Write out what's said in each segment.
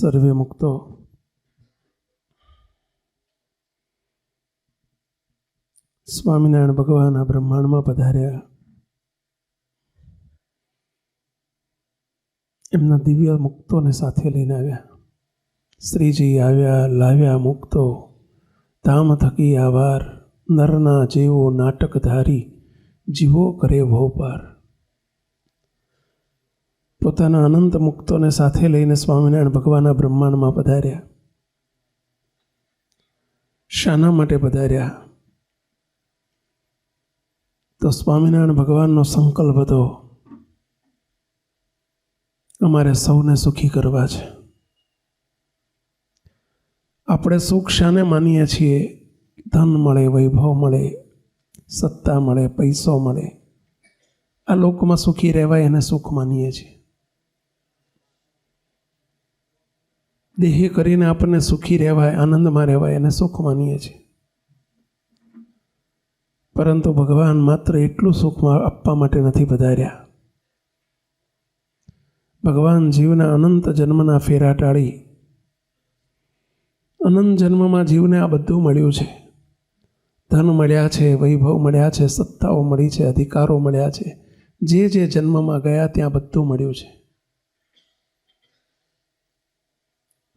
સર્વે મુક્તો સ્વામિનારાયણ ભગવાન આ બ્રહ્માંડમાં પધાર્યા. એમના દિવ્ય મુક્તોને સાથે લઈને આવ્યા. શ્રીજી આવ્યા લાવ્યા મુક્તો, ધામ થકી આવાર, નરના જેવો નાટક ધારી, જીવો કરે ભોપાર. પોતાના અનંત મુક્તોને સાથે લઈને સ્વામિનારાયણ ભગવાનના બ્રહ્માંડમાં પધાર્યા. શાના માટે પધાર્યા? તો સ્વામિનારાયણ ભગવાનનો સંકલ્પ હતો, અમારે સૌને સુખી કરવા છે. આપણે સુખ શાને માનીએ છીએ? ધન મળે, વૈભવ મળે, સત્તા મળે, પૈસો મળે, આ લોકમાં સુખી રહેવાય એને સુખ માનીએ છીએ. દેહ કરીને આપણને સુખી રહેવાય, આનંદમાં રહેવાય એને સુખ માનીએ છીએ. પરંતુ ભગવાન માત્ર એટલું સુખ આપવા માટે નથી પધાર્યા. ભગવાન જીવના અનંત જન્મના ફેરા ટાળી અનંત જન્મમાં જીવને આ બધું મળ્યું છે. ધન મળ્યા છે, વૈભવ મળ્યા છે, સત્તાઓ મળી છે, અધિકારો મળ્યા છે. જે જે જન્મમાં ગયા ત્યાં બધું મળ્યું છે.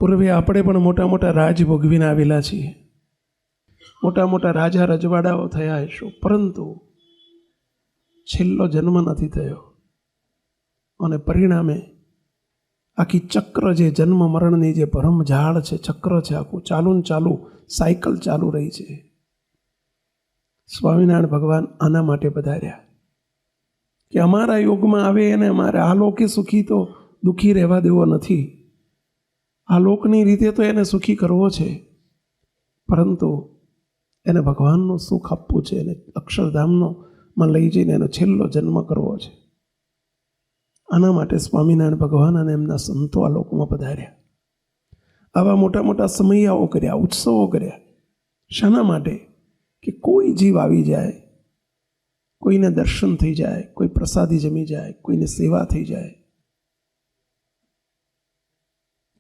પૂર્વે આપણે પણ મોટા મોટા રાજ ભોગવીને આવેલા છીએ. મોટા મોટા રાજા રજવાડાઓ થયા હશો, પરંતુ છેલ્લો જન્મ નથી થયો. અને પરિણામે આખી ચક્ર, જે જન્મ મરણની જે ભરમ ઝાડ છે, ચક્ર છે, આખું ચાલુ ને ચાલુ સાયકલ ચાલુ રહી છે. સ્વામિનારાયણ ભગવાન આના માટે પધાર્યા કે અમારા યોગમાં આવે અને અમારે આ લોકે સુખી તો દુઃખી રહેવા દેવો નથી. આ લોકની રીતે તો એને સુખી કરવો છે, પરંતુ એને ભગવાનનું સુખ આપવું છે. એને અક્ષરધામમાં લઈ જઈને એનો છેલ્લો જન્મ કરવો છે. આના માટે સ્વામિનારાયણ ભગવાન અને એમના સંતો આ લોકમાં પધાર્યા. આવા મોટા મોટા સમૈયાઓ કર્યા, ઉત્સવો કર્યા. શાના માટે? કે કોઈ જીવ આવી જાય, કોઈને દર્શન થઈ જાય, કોઈ પ્રસાદી જમી જાય, કોઈને સેવા થઈ જાય,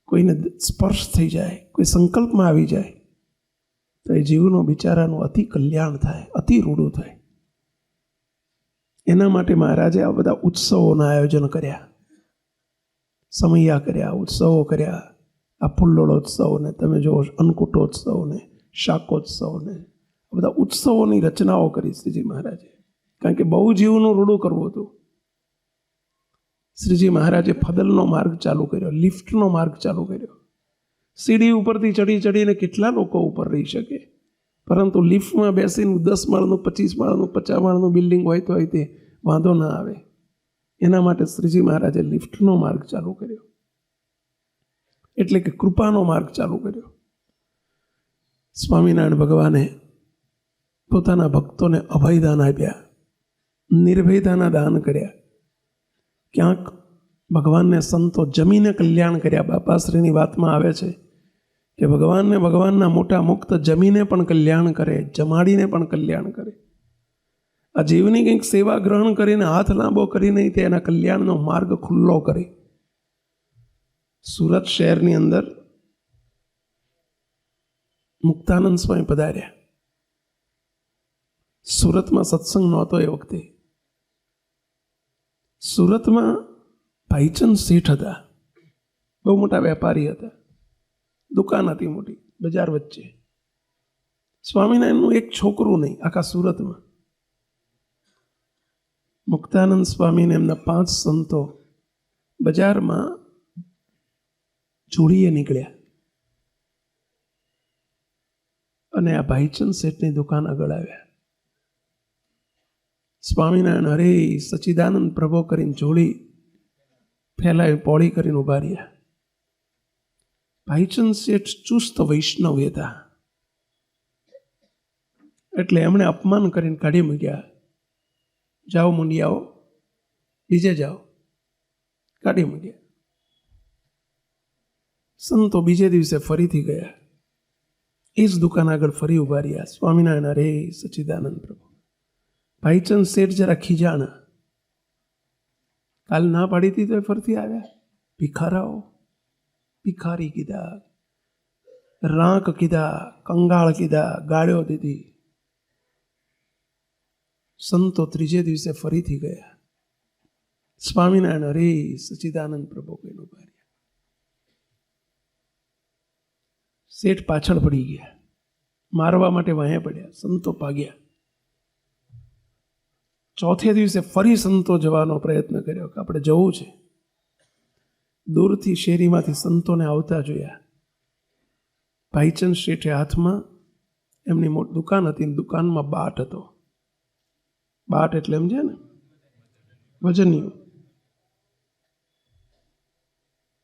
કોઈને સ્પર્શ થઈ જાય, કોઈ સંકલ્પમાં આવી જાય, તો એ જીવનું બિચારાનું અતિ કલ્યાણ થાય, અતિ રૂડું થાય. એના માટે મહારાજે આ બધા ઉત્સવોના આયોજન કર્યા, સમૈયા કર્યા, ઉત્સવો કર્યા. આ ફુલ્લોળોત્સવને તમે જુઓ, અન્નકૂટોત્સવને, શાકોત્સવને, આ બધા ઉત્સવોની રચનાઓ કરી શ્રીજી મહારાજે. કારણ કે બહુ જીવનું રૂડું કરવું હતું. શ્રીજી મહારાજે ફદલનો માર્ગ ચાલુ કર્યો, લિફ્ટનો માર્ગ ચાલુ કર્યો. સીડી ઉપરથી ચડી ચડીને કેટલા લોકો ઉપર રહી શકે? પરંતુ લિફ્ટમાં બેસીને 10 માળનું, 25 માળનું, 50 માળનું બિલ્ડિંગ હોય તો તે વાંધો ના આવે. એના માટે શ્રીજી મહારાજે લિફ્ટનો માર્ગ ચાલુ કર્યો, એટલે કે કૃપાનો માર્ગ ચાલુ કર્યો. સ્વામિનારાયણ ભગવાને પોતાના ભક્તોને અભયદાન આપ્યા, નિર્ભયતાના દાન કર્યા. ક્યાંક ભગવાનને સંતો જમીને કલ્યાણ કર્યા. બાપાશ્રીની વાતમાં આવે છે કે ભગવાનને ભગવાનના મોટા મુક્ત જમીને પણ કલ્યાણ કરે, જમાડીને પણ કલ્યાણ કરે. આ જીવની કંઈક સેવા ગ્રહણ કરીને, હાથ લાંબો કરીને તેના કલ્યાણનો માર્ગ ખુલ્લો કરે. સુરત શહેરની અંદર મુક્તાનંદ સ્વામી પધાર્યા. સુરતમાં સત્સંગ નહોતો એ વખતે. સુરતમાં ભાઈચંદ શેઠ હતા, બહુ મોટા વેપારી હતા. દુકાન હતી મોટી બજાર વચ્ચે. સ્વામિનારાયણનું એક છોકરું નહીં આખા સુરતમાં. મુક્તાનંદ સ્વામીને એમના 5 સંતો બજારમાં જોડીએ નીકળ્યા અને આ ભાઈચંદ શેઠની દુકાન આગળ આવ્યા. સ્વામિનારાયણ હરે સચ્ચિદાનંદ પ્રભો કરીને જોડી ફેલાવી પોળી કરીને ઉભા રહ્યા. ભાઈચંદ શેઠ ચુસ્ત વૈષ્ણવ હતા, એટલે એમણે અપમાન કરીને કાઢી મૂક્યા. જાઓ મુંડિયાઓ, બીજે જાઓ. કાઢી મૂક્યા. સંતો બીજે દિવસે ફરીથી ગયા. એ જ દુકાન આગળ ફરી ઉભા રહ્યા. સ્વામિનારાયણ હરે સચ્ચિદાનંદ પ્રભુ. ભાઈચંદ શેઠ જરા ખીજાણા. કાલ ના પાડી હતી તો ફરતી આવ્યા. ભિખારાઓ, ભિખારી કીધા, રાંક કીધા, કંગાળ કીધા, ગાળ્યો દીધી. સંતો ત્રીજે દિવસે ફરીથી ગયા. સ્વામિનારાયણ હરે સચ્ચિદાનંદ પ્રભુ કહીને ઉભા રહ્યા. શેઠ પાછળ પડી ગયા, મારવા માટે વાહે પડ્યા. સંતો ભાગ્યા. ચોથે દિવસે ફરી સંતો જવાનો પ્રયત્ન કર્યો કે આપણે જવું છે. દૂરથી શેરીમાંથી સંતોને આવતા જોયા. ભાઈચંદ શેઠે હાથમાં એમની મોટી દુકાન હતી, દુકાનમાં બાટ હતો. બાટ એટલે એમ છે ને વજનિયું.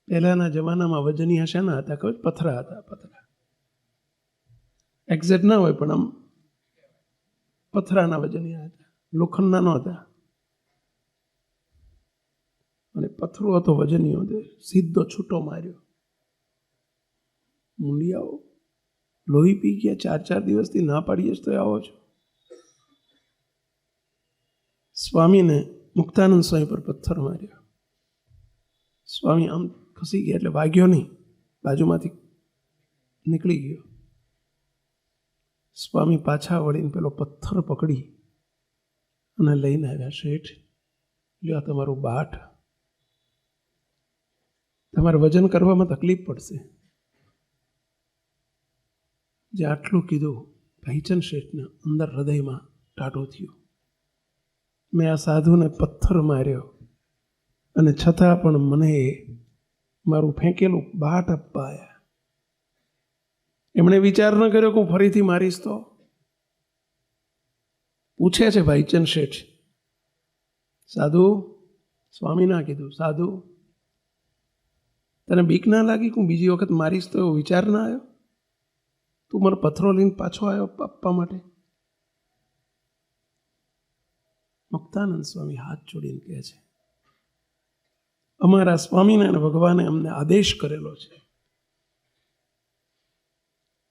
પહેલાના જમાનામાં વજનિયા શાના હતા ખબર? પથરા હતા. પથરા એક્ઝેક્ટ ના હોય પણ આમ પથરાના વજનિયા હતા, લોખંડના નહોતા. અને પથરો હતો વજનિયો, સીધો છૂટો માર્યો. મુંડિયાઓ લોહી પી ગયા. 4 દિવસથી ના પાડીએ તો આવો છો. સ્વામીને મુક્તાનંદ સ્વામી પર પથ્થર માર્યો. સ્વામી આમ ખસી ગયા એટલે વાગ્યો નહીં, બાજુમાંથી નીકળી ગયો. સ્વામી પાછા વળીને પેલો પથ્થર પકડી અને લઈને આવ્યા. શેઠ લ્યો તમારું બાટ, તમારે વજન કરવામાં તકલીફ પડશે. જે આટલું કીધું ભાઈચંદ શેઠને અંદર હૃદયમાં ટાટો થયો. મેં આ સાધુને પથ્થર માર્યો અને છતાં પણ મને મારું ફેંકેલું બાટ આપવા આવ્યા. એમણે વિચાર ન કર્યો કે હું ફરીથી મારીશ તો. પૂછે છે ભાઈચંદ શેઠ, સાધુ, સ્વામી ના કીધું, સાધુ તને બીક ના લાગી કે હું બીજી વખત મારીશ તો એવો વિચાર ના આવ્યો? તું મારો પથ્થરો લઈને પાછો આવ્યો આપવા માટે? મુક્તાનંદ સ્વામી હાથ જોડીને કહે છે, અમારા સ્વામિનારાયણ ભગવાને અમને આદેશ કરેલો છે.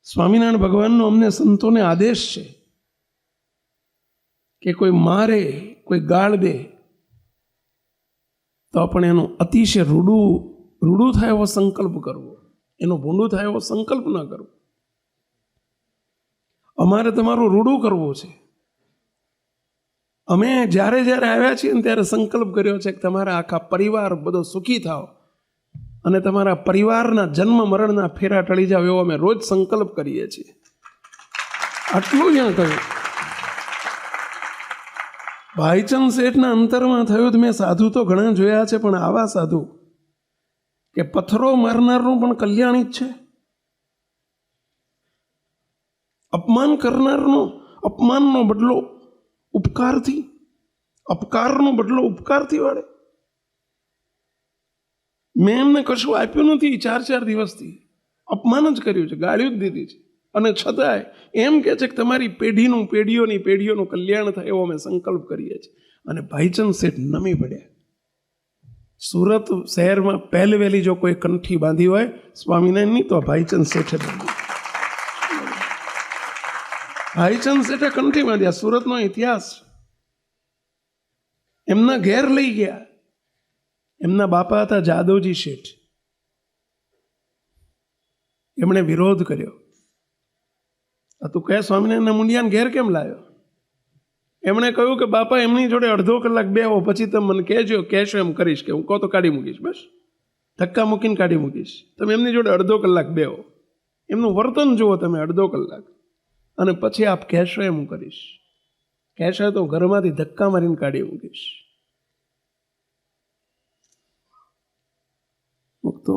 સ્વામિનારાયણ ભગવાનનો અમને સંતોને આદેશ છે કે કોઈ મારે, કોઈ ગાળ દે તો પણ એનો અતિશય રૂડું થાય એવો સંકલ્પ કરવો, એનો ભૂંડું થાય એવો સંકલ્પ ન કરવો. અમારે તમારું રૂડું કરવું છે. અમે જ્યારે આવ્યા છીએ ને ત્યારે સંકલ્પ કર્યો છે કે તમારા આખા પરિવાર બધો સુખી થાવ અને તમારા પરિવારના જન્મ મરણના ફેરા ટળી જાવ એવો અમે રોજ સંકલ્પ કરીએ છીએ. આટલું જ્યાં કહ્યું. ભાઈચંદ શેઠના અંતરમાં થયું મેં સાધુ તો ઘણા જોયા છે, પણ આવા સાધુ કે પથ્થરો મારનારનું પણ કલ્યાણ ઈચ્છે, અપમાન કરનારનો અપમાનનો બદલો ઉપકારથી, અપકારનો બદલો ઉપકારથી વાળે. મેં એમને કશું આપ્યું નથી. 4 દિવસથી અપમાન જ કર્યું છે, ગાળ્યું જ દીધી છે. અને છતાંય એમ કે છે કે તમારી પેઢીઓનું કલ્યાણ થાય એવો અમે સંકલ્પ કરીએ છીએ. અને ભાઈચંદ શેઠ નમી પડ્યા. સુરત શહેરમાં પહેલવેલી જો કોઈ કંઠી બાંધી હોય સ્વામિનારાયણની તો ભાઈચંદ શેઠે બાંધી. ભાઈચંદ શેઠે કંઠી બાંધ્યા. સુરતનો ઇતિહાસ. એમના ઘેર લઈ ગયા. એમના બાપા હતા જાદવજી શેઠ. એમણે વિરોધ કર્યો. તું કહે સ્વામિનારાયણના મુંડિયાને ઘેર કેમ લાવ્યો? એમણે કહ્યું કે બાપા એમની જોડે અડધો કલાક બેહો, પછી તમે મને કહેશો એમ કરીશ, કે હું કહો તો કાઢી મૂકીશ, બસ ધક્કા મૂકીને કાઢી મૂકીશ. તમે એમની જોડે અડધો કલાક બેહો, એમનું વર્તન જુઓ તમે અડધો કલાક, અને પછી આપ કહેશો એમ હું કરીશ. કહેશો તો ઘરમાંથી ધક્કા મારીને કાઢી મૂકીશ. તો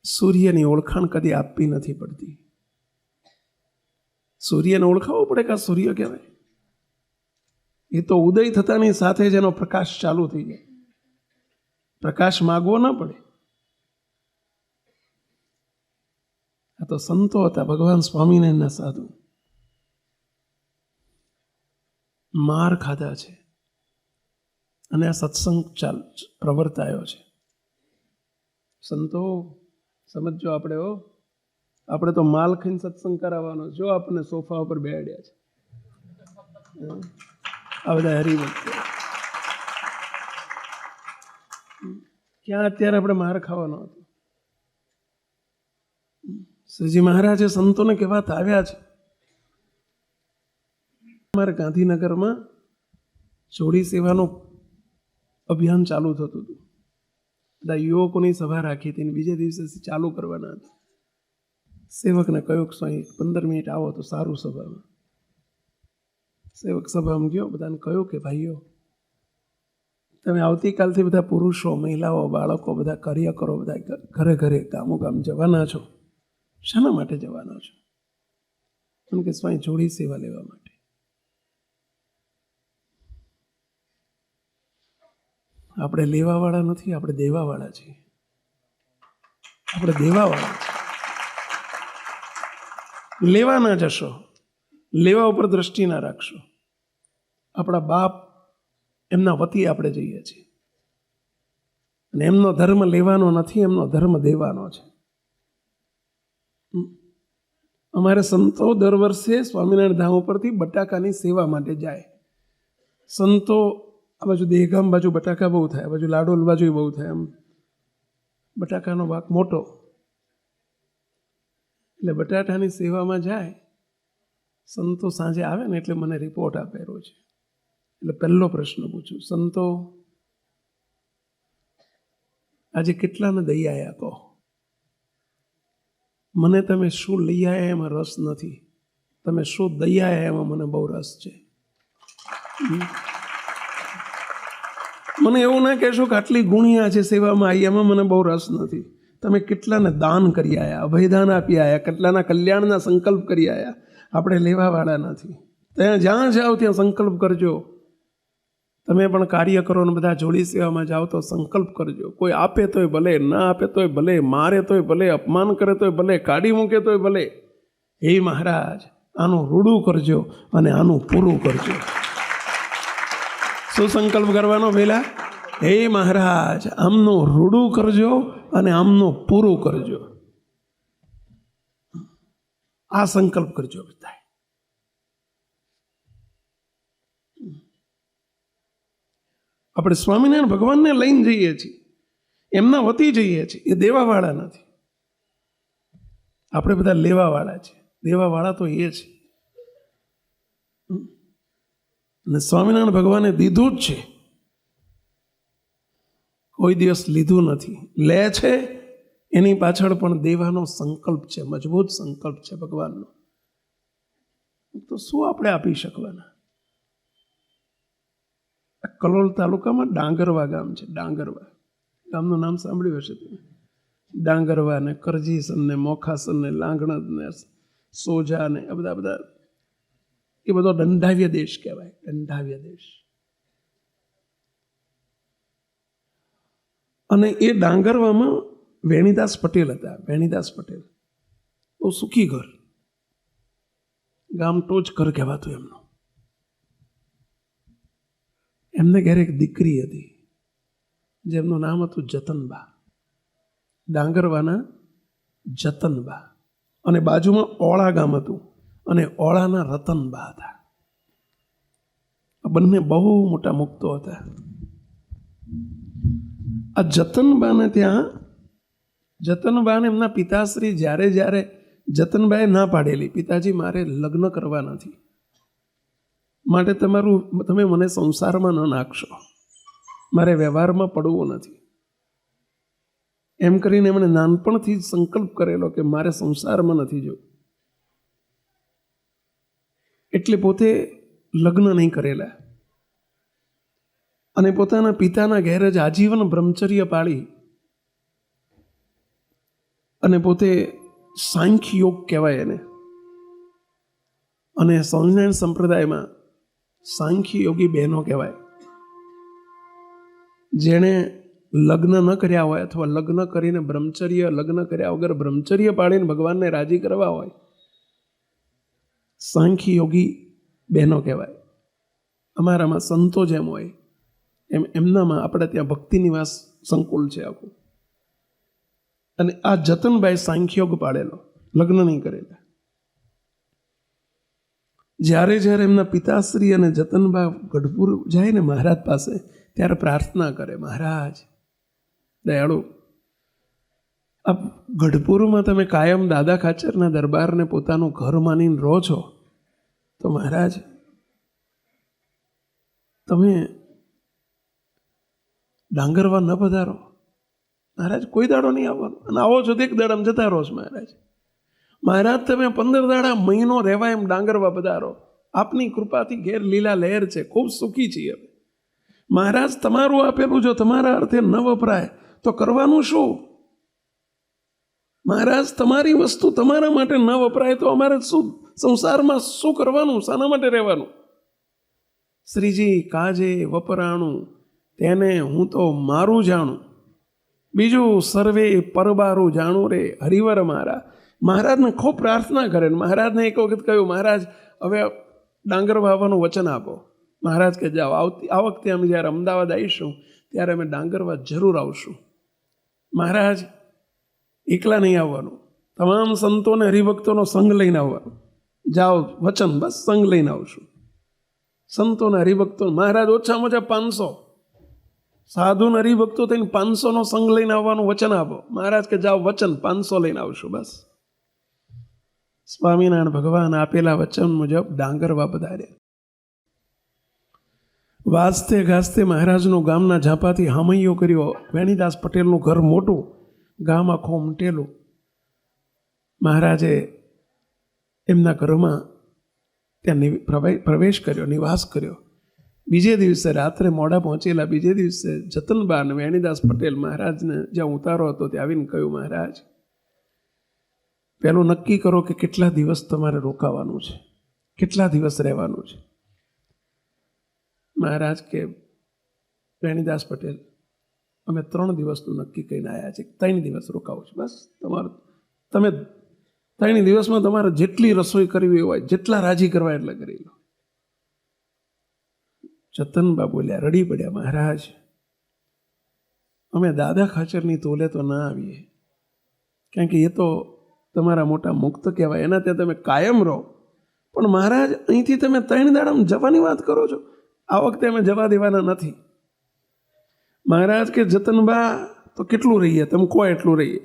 સૂર્યની ઓળખાણ કદી આપવી નથી પડતી. સૂર્યને ઓળખાવવો પડે કે આ સૂર્ય કહેવાય. એ તો ઉદય થતાની સાથે જ એનો પ્રકાશ ચાલુ થઈ જાય. પ્રકાશ માગવો ના પડે. આ તો સંતો હતા, ભગવાન સ્વામિનારાયણના સાધુ. માર ખાધા છે અને આ સત્સંગ પ્રવર્તાયો છે. સંતો સમજો, આપણે તો માલ ખાઈને સત્સંગ કરાવવાનો. જો આપણને સોફા ઉપર બેહાડ્યા છે આ બધા હરિભક્તો. ક્યાં અત્યારે આપણે માર ખાવાનો હતો? શ્રીજી મહારાજે સંતોને કેવા આવ્યા છે. અમારે ગાંધીનગરમાં જોડી સેવાનું અભિયાન ચાલુ થતું હતું. બધા યુવકોની સભા રાખી હતી અને બીજે દિવસે ચાલુ કરવાના હતા. સેવકને કહ્યું કે સ્વામી 15 મિનિટ આવો તો સારું સભામાં. સેવક સભામાં ગયો, બધાને કહ્યું કે ભાઈઓ, તમે આવતીકાલથી બધા પુરુષો, મહિલાઓ, બાળકો બધા કાર્ય કરો, બધા ઘરે ઘરે ગામો ગામ જવાના છો. શાના માટે જવાના છો? એમ કે સ્વામી જોડી સેવા લેવા માટે. આપણે લેવાવાળા નથી, આપણે દેવાવાળા છીએ. આપણે દેવાવાળા. લેવા ના જશો, લેવા ઉપર દ્રષ્ટિ ના રાખશો. આપણા બાપ એમના વતી આપણે જઈએ છીએ અને એમનો ધર્મ લેવાનો નથી, એમનો ધર્મ દેવાનો છે. અમારે સંતો દર વર્ષે સ્વામિનારાયણ ધામ ઉપરથી બટાકાની સેવા માટે જાય. સંતો આ બાજુ દેહગામ બાજુ બટાકા બહુ થાય, આ બાજુ લાડોલ બાજુ બહુ થાય. આમ બટાકાનો ભાગ મોટો, એટલે બટાટાની સેવામાં જાય. સંતો સાંજે આવે ને એટલે મને રિપોર્ટ આપેલો છે. એટલે પહેલો પ્રશ્ન પૂછું, સંતો આજે કેટલાને દઈ આવ્યા કહો? મને તમે શું લઈ આવ્યા એમાં રસ નથી, તમે શું દઈ આવ્યા એમાં મને બહુ રસ છે. મને એવું ના કહેશો કે આટલી ગુણિયા છે સેવામાં આવી, એમાં મને બહુ રસ નથી. તમે કેટલાને દાન કરી આવ્યા, અભયદાન આપી આવ્યા, કેટલાના કલ્યાણના સંકલ્પ કરી આવ્યા. આપણે લેવાવાળા નથી. ત્યાં જ્યાં જાઓ ત્યાં સંકલ્પ કરજો. તમે પણ કાર્ય કરો ને બધા જોડી સેવામાં જાઓ તો સંકલ્પ કરજો. કોઈ આપે તોય ભલે, ના આપે તોય ભલે, મારે તોય ભલે, અપમાન કરે તોય ભલે, કાઢી મૂકે તોય ભલે. હે મહારાજ, આનું રૂડું કરજો અને આનું પૂરું કરજો. શું સંકલ્પ કરવાનો પહેલા? હે મહારાજ, આમનું રૂડું કરજો અને આમનું પૂરું કરજો. આ સંકલ્પ કરજો બધા. આપણે સ્વામિનારાયણ ભગવાનને લઈને જઈએ છીએ, એમના વતી જઈએ છીએ. એ દેવાવાળા નથી, આપણે બધા લેવાવાળા છે. દેવાવાળા તો એ છે. અને સ્વામિનારાયણ ભગવાને દીધું જ છે, કોઈ દિવસ લીધું નથી. લે છે એની પાછળ પણ દેવાનો સંકલ્પ છે, મજબૂત સંકલ્પ છે ભગવાનનો. તો શું આપણે આપી શકવાના? કલોલ તાલુકામાં ડાંગરવા ગામ છે. ડાંગરવા ગામનું નામ સાંભળ્યું હશે તમે. ડાંગરવા ને કરજીસન ને મોખાસન ને લાંગણદ ને સોજા ને આ બધા એ બધો દંડાવ્ય દેશ કહેવાય. દંડાવ્ય દેશ. અને એ ડાંગરવામાં વેણીદાસ પટેલ હતા. વેણીદાસ પટેલ બહુ સુખી ઘર, ગામ ટોચ ઘર કહેવાતું એમનું. એમને ઘરે એક દીકરી હતી જેમનું નામ હતું જતનબા. ડાંગરવાના જતનબા. અને બાજુમાં ઓળા ગામ હતું અને ઓળાના રતનબા હતા. આ બંને બહુ મોટા મુક્તો હતા. આ જતનબાને ત્યાં, જતનબાને એમના પિતાશ્રી જ્યારે જતનબાએ ના પાડેલી, પિતાજી મારે લગ્ન કરવા નથી, માટે તમે મને સંસારમાં ન નાખશો, મારે વ્યવહારમાં પડવું નથી. એમ કરીને એમણે નાનપણથી જ સંકલ્પ કરેલો કે મારે સંસારમાં નથી જવું. એટલે પોતે લગ્ન નહીં કરેલા અને પોતાના પિતાના ઘેર જ આજીવન બ્રહ્મચર્ય પાળી અને પોતે સાંખ્ય યોગ કહેવાય એને. અને સ્વામિનારાયણ સંપ્રદાયમાં સાંખ્ય યોગી બહેનો કહેવાય, જેણે લગ્ન ન કર્યા હોય અથવા લગ્ન કરીને બ્રહ્મચર્ય, લગ્ન કર્યા વગર બ્રહ્મચર્ય પાડીને ભગવાનને રાજી કરવા હોય, સાંખ્ય યોગી બહેનો કહેવાય. અમારામાં સંતો જેમ હોય એમ એમનામાં આપણે ત્યાં ભક્તિ નિવાસ સંકુલ છે આખું. અને આ જતનભાઈ સાંખ્યોગ પાડેલો, લગ્ન નહીં કરેલા. જ્યારે એમના પિતાશ્રી અને જતનબા ગઢપુર જાય ને મહારાજ પાસે, ત્યારે પ્રાર્થના કરે, મહારાજ દયાળુ, આ ગઢપુરમાં તમે કાયમ દાદા ખાચરના દરબારને પોતાનું ઘર માનીને રહો છો, તો મહારાજ તમે ડાંગરવા ન પધારો. મહારાજ કોઈ દાડો નહીં આવવાનો, અને આવો છો તો એક દાડામાં જતા રહો છો. મહારાજ તમે 15 દાડા મહિનો રહેવા એમ ડાંગરવા પધારો. આપની કૃપાથી ઘેર લીલા લહેર છે, ખૂબ સુખી છીએ. મહારાજ તમારું આપેલું જો તમારા અર્થે ન વપરાય તો કરવાનું શું? મહારાજ તમારી વસ્તુ તમારા માટે ન વપરાય તો અમારે શું સંસારમાં શું કરવાનું, શાના માટે રહેવાનું? શ્રીજી કાજે વપરાણું તેને હું તો મારું જાણું, બીજું સર્વે પરબારું જાણું રે હરિવર મારા. મહારાજને ખૂબ પ્રાર્થના કરે. મહારાજને એક વખત કહ્યું, મહારાજ હવે ડાંગર વાવવાનું વચન આપો. મહારાજ કે જાઓ, આ વખતે અમે જ્યારે અમદાવાદ આવીશું ત્યારે અમે ડાંગરવા જરૂર આવશું. મહારાજ એકલા નહીં આવવાનું, તમામ સંતોને હરિભક્તોનો સંગ લઈને આવવાનું. જાઓ વચન, બસ સંગ લઈને આવશું. સંતોને હરિભક્તો, મહારાજ ઓછામાં ઓછા 500 સાધુને હરિભક્તો થઈને 500નો સંગ લઈને આવવાનું વચન આપો. મહારાજ કે જાઓ વચન 500 લઈને આવશું. બસ સ્વામિનારાયણ ભગવાન આપેલા વચન મુજબ ડાંગરવા પધાર્યા. વાજતે ગાજતે મહારાજનું ગામના ઝાંપાથી હામૈયો કર્યો. વેણીદાસ પટેલનું ઘર મોટું, ગામ આખું ઉમટેલું. મહારાજે એમના ઘરમાં ત્યાં પ્રવેશ કર્યો, નિવાસ કર્યો. બીજે દિવસે રાત્રે મોડા પહોંચેલા. બીજે દિવસે જતનબા અને વેણીદાસ પટેલ મહારાજને જ્યાં ઉતારો હતો ત્યાં આવીને કહ્યું, મહારાજ પહેલું નક્કી કરો કે કેટલા દિવસ તમારે રોકાવાનું છે, કેટલા દિવસ રહેવાનું છે. મહારાજ કે વેણીદાસ પટેલ અમે 3 દિવસનું નક્કી કરીને આવ્યા છે, 3 દિવસ રોકાવું છે. બસ તમે 3 દિવસમાં તમારે જેટલી રસોઈ કરવી હોય, જેટલા રાજી કરવા એટલા કરી લો. જતનબા બોલ્યા, રડી પડ્યા, મહારાજ અમે દાદા ખાચરની તોલે તો ના આવીએ, કારણ કે એ તો તમારા મોટા મુક્ત કહેવાય, એના ત્યાં તમે કાયમ રહો. પણ મહારાજ અહીંથી તમે 3 દાડામાં જવાની વાત કરો છો, આ વખતે અમે જવા દેવાના નથી. મહારાજ કે જતનબા તો કેટલું રહીએ, તમે કહો એટલું રહીએ.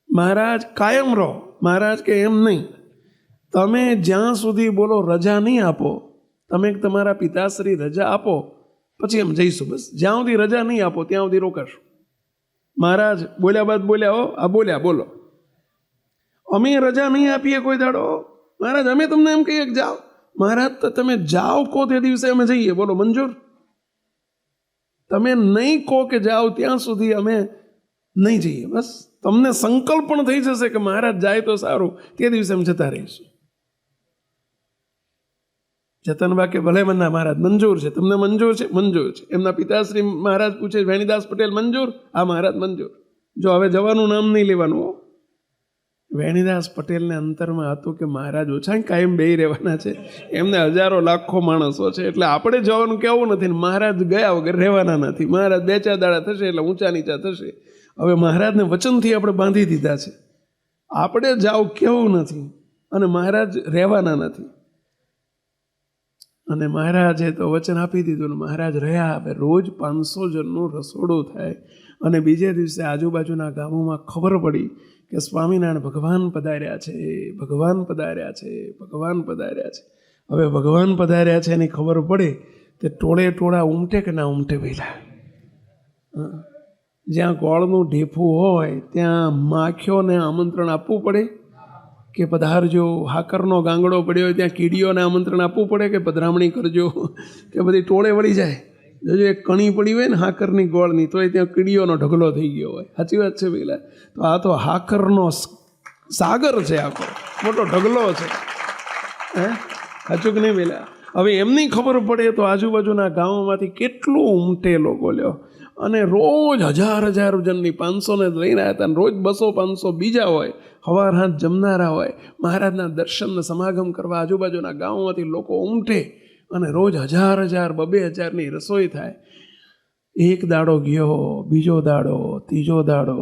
મહારાજ કાયમ રહો. મહારાજ કે એમ નહીં, તમે જ્યાં સુધી બોલો રજા નહીં આપો, તમે તમારા પિતાશ્રી રજા આપો પછી એમ જઈશું. બસ જ્યાં સુધી રજા નહીં આપો ત્યાં સુધી રોકાશું. મહારાજ બોલ્યા બાદ બોલ્યા, હો આ બોલ્યા, બોલો અમે રજા નહીં આપીએ કોઈ દાડો. મહારાજ અમે તમને એમ કહીએ કે જાઓ. મહારાજ તો તમે જાઓ કહો તે દિવસે અમે જઈએ, બોલો મંજૂર? તમે નહીં કહો કે જાઓ ત્યાં સુધી અમે નહીં જઈએ. બસ તમને સંકલ્પ પણ થઈ જશે કે મહારાજ જાય તો સારું, તે દિવસે અમે જતા રહીશું. જતનબા કે ભલે મના મહારાજ, મંજૂર છે, તમને મંજૂર છે? મંજૂર છે. એમના પિતાશ્રી મહારાજ પૂછે, વેણીદાસ પટેલ મંજૂર? હા મહારાજ મંજૂર. જો હવે જવાનું નામ નહીં લેવાનું. વેણીદાસ પટેલને અંતરમાં હતું કે મહારાજ ઓછા કાયમ બેહી રહેવાના છે, એમને હજારો લાખો માણસો છે, એટલે આપણે જવાનું કેવું નથી. ને મહારાજ ગયા વગર રહેવાના નથી. મહારાજ 2-4 દાડા થશે એટલે ઊંચા નીચા થશે. હવે મહારાજને વચનથી આપણે બાંધી દીધા છે, આપણે જાવ કેવું નથી, અને મહારાજ રહેવાના નથી. અને મહારાજે તો વચન આપી દીધું ને મહારાજ રહ્યા. હવે રોજ 500 જણનું રસોડું થાય. અને બીજે દિવસે આજુબાજુના ગામોમાં ખબર પડી કે સ્વામિનારાયણ ભગવાન પધાર્યા છે, ભગવાન પધાર્યા છે, ભગવાન પધાર્યા છે. હવે ભગવાન પધાર્યા છે એની ખબર પડે તે ટોળે ટોળા ઉમટે કે ના ઉમટે? પહેલાં જ્યાં ગોળનું ઢેફું હોય ત્યાં માખીઓને આમંત્રણ આપવું પડે કે પધારજો? હાકરનો ગાંગડો પડ્યો હોય ત્યાં કીડીઓને આમંત્રણ આપવું પડે કે પધરામણી કરજો? કે બધી ટોળે વળી જાય? જો એક કણી પડી હોય ને હાકરની ગોળની, તો એ ત્યાં કીડીઓનો ઢગલો થઈ ગયો હોય. સાચી વાત છે પેલા? તો આ તો હાકરનો સાગર છે, આખો મોટો ઢગલો છે. સાચું કે નહીં પેલા? હવે એમની ખબર પડે તો આજુબાજુના ગામોમાંથી કેટલું ઉમટે લોકો લ્યો. અને રોજ 1000 જણની 500ને લઈને આવ્યા હતા. રોજ 200-500 બીજા હોય, હવાર હાથ જમનારા હોય. મહારાજના દર્શનને સમાગમ કરવા આજુબાજુના ગામોમાંથી લોકો ઉમટે અને રોજ 1000-2000ની રસોઈ થાય. એક દાડો ગયો, બીજો દાડો, ત્રીજો દાડો,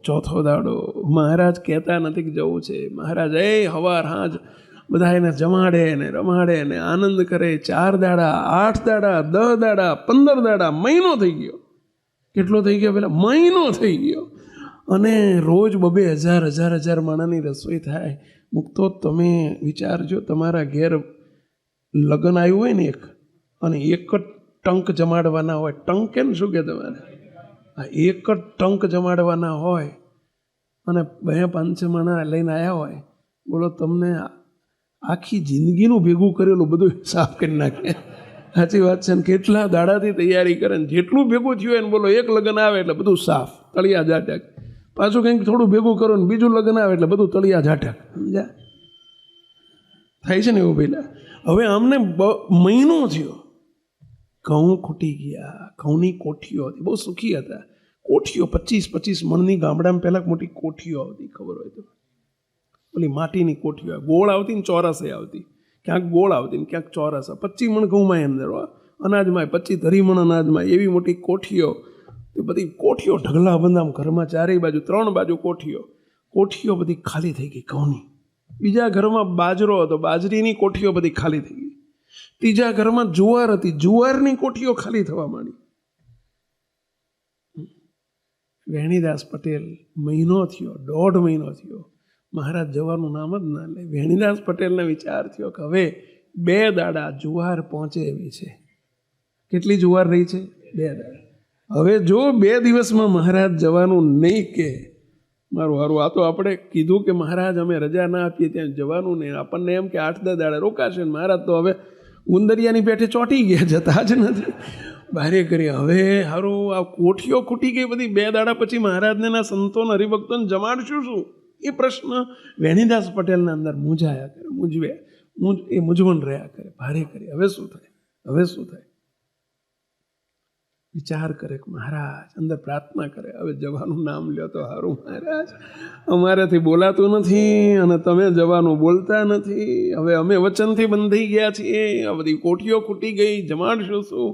ચોથો દાડો. મહારાજ કહેતા નથી કે જવું છે. મહારાજ હવાર હાજ બધા એને જમાડે ને રમાડે ને આનંદ કરે. 4 દાડા, 8 દાડા, 10 દાડા, 15 દાડા, મહિનો થઈ ગયો. કેટલો થઈ ગયો? પેલા મહિનો થઈ ગયો. અને રોજ 2,000 માણાની રસોઈ થાય. મુક્તો તમે વિચારજો, તમારા ઘેર લગ્ન આવ્યું હોય ને અને એક જ ટંક જમાડવાના હોય. ટંક કેમ શું કે તમારે? આ એક જ ટંક જમાડવાના હોય અને 200-500 માણા લઈને આવ્યા હોય. બોલો, તમને આખી જિંદગીનું ભેગું કરેલું બધું સાફ કરી નાખે. સાચી વાત છે ને? કેટલા દાડાથી તૈયારી કરે ને જેટલું ભેગું થયું હોય ને, બોલો એક લગ્ન આવે એટલે બધું સાફ, તળિયા ઝાટક. પાછું કંઈક થોડું ભેગું કરો ને બીજું લગ્ન આવે એટલે બધું તળિયા ઝાટક. સમજ્યા? થાય છે ને એવું પહેલાં. હવે અમને મહિનો થયો, ઘઉં ખૂટી ગયા, ઘઉંની કોઠીઓ હતી, બહુ સુખી હતા. કોઠીઓ 25-25 મણની ગામડામાં પહેલાં મોટી કોઠીઓ આવતી, ખબર હોય તો. ઓલી માટીની કોઠીઓ ગોળ આવતી ને ચોરસે આવતી. ક્યાંક ગોળ આવતી ને ક્યાંક ચોરસ. 25 મણ ઘઉંમાં અંદર અનાજમાં, 25 ધરી મણ અનાજમાં, એવી મોટી કોઠીઓ. એ બધી કોઠીઓ ઢગલા બંધામ ઘરમાં ચારેય બાજુ, 3 બાજુ કોઠીઓ બધી ખાલી થઈ ગઈ ઘઉંની. બીજા ઘરમાં બાજરો હતો, બાજરીની કોઠીઓ બધી ખાલી થઈ ગઈ. ત્રીજા ઘરમાં જુવાર હતી, જુવારની કોઠીઓ ખાલી થવા માંડી. વેણીદાસ પટેલ મહિનો થયો, 1.5 મહિનો થયો, મહારાજ જવાનું નામ જ ના લે. વેણીદાસ પટેલને વિચાર થયો કે હવે 2 દાડા જુવાર પહોંચે એવી છે. કેટલી જુવાર રહી છે? 2 દાડા. હવે જો 2 દિવસમાં મહારાજ જવાનું નહીં કે મારું હારું. આ તો આપણે કીધું કે મહારાજ અમે રજા ના આપીએ ત્યાં જવાનું નહીં. આપણને એમ કે 8-10 દાડા રોકાશે. મહારાજ તો હવે ગુંદરિયાની પેઠે ચોંટી ગયા, જતા જ નથી. બારે કરી હવે હારું આ કોઠીઓ ખૂટી ગઈ બધી. 2 દાડા પછી મહારાજને ના સંતોને હરિભક્તોને જમાડશું શું? એ પ્રશ્ન વેણીદાસ પટેલના અંદર મૂંઝાયા કરે, મૂંઝવણ રહ્યા કરે. ભારે કરી હવે શું થાય, હવે શું થાય? વિચાર કરે કે મહારાજ, અંદર પ્રાર્થના કરે, હવે જવાનું નામ લ્યો તો સારું મહારાજ, અમારાથી બોલાતું નથી અને તમે જવાનું બોલતા નથી. હવે અમે વચનથી બંધાઈ ગયા છીએ, આ બધી કોઠીઓ ખૂટી ગઈ, જમાડશું શું?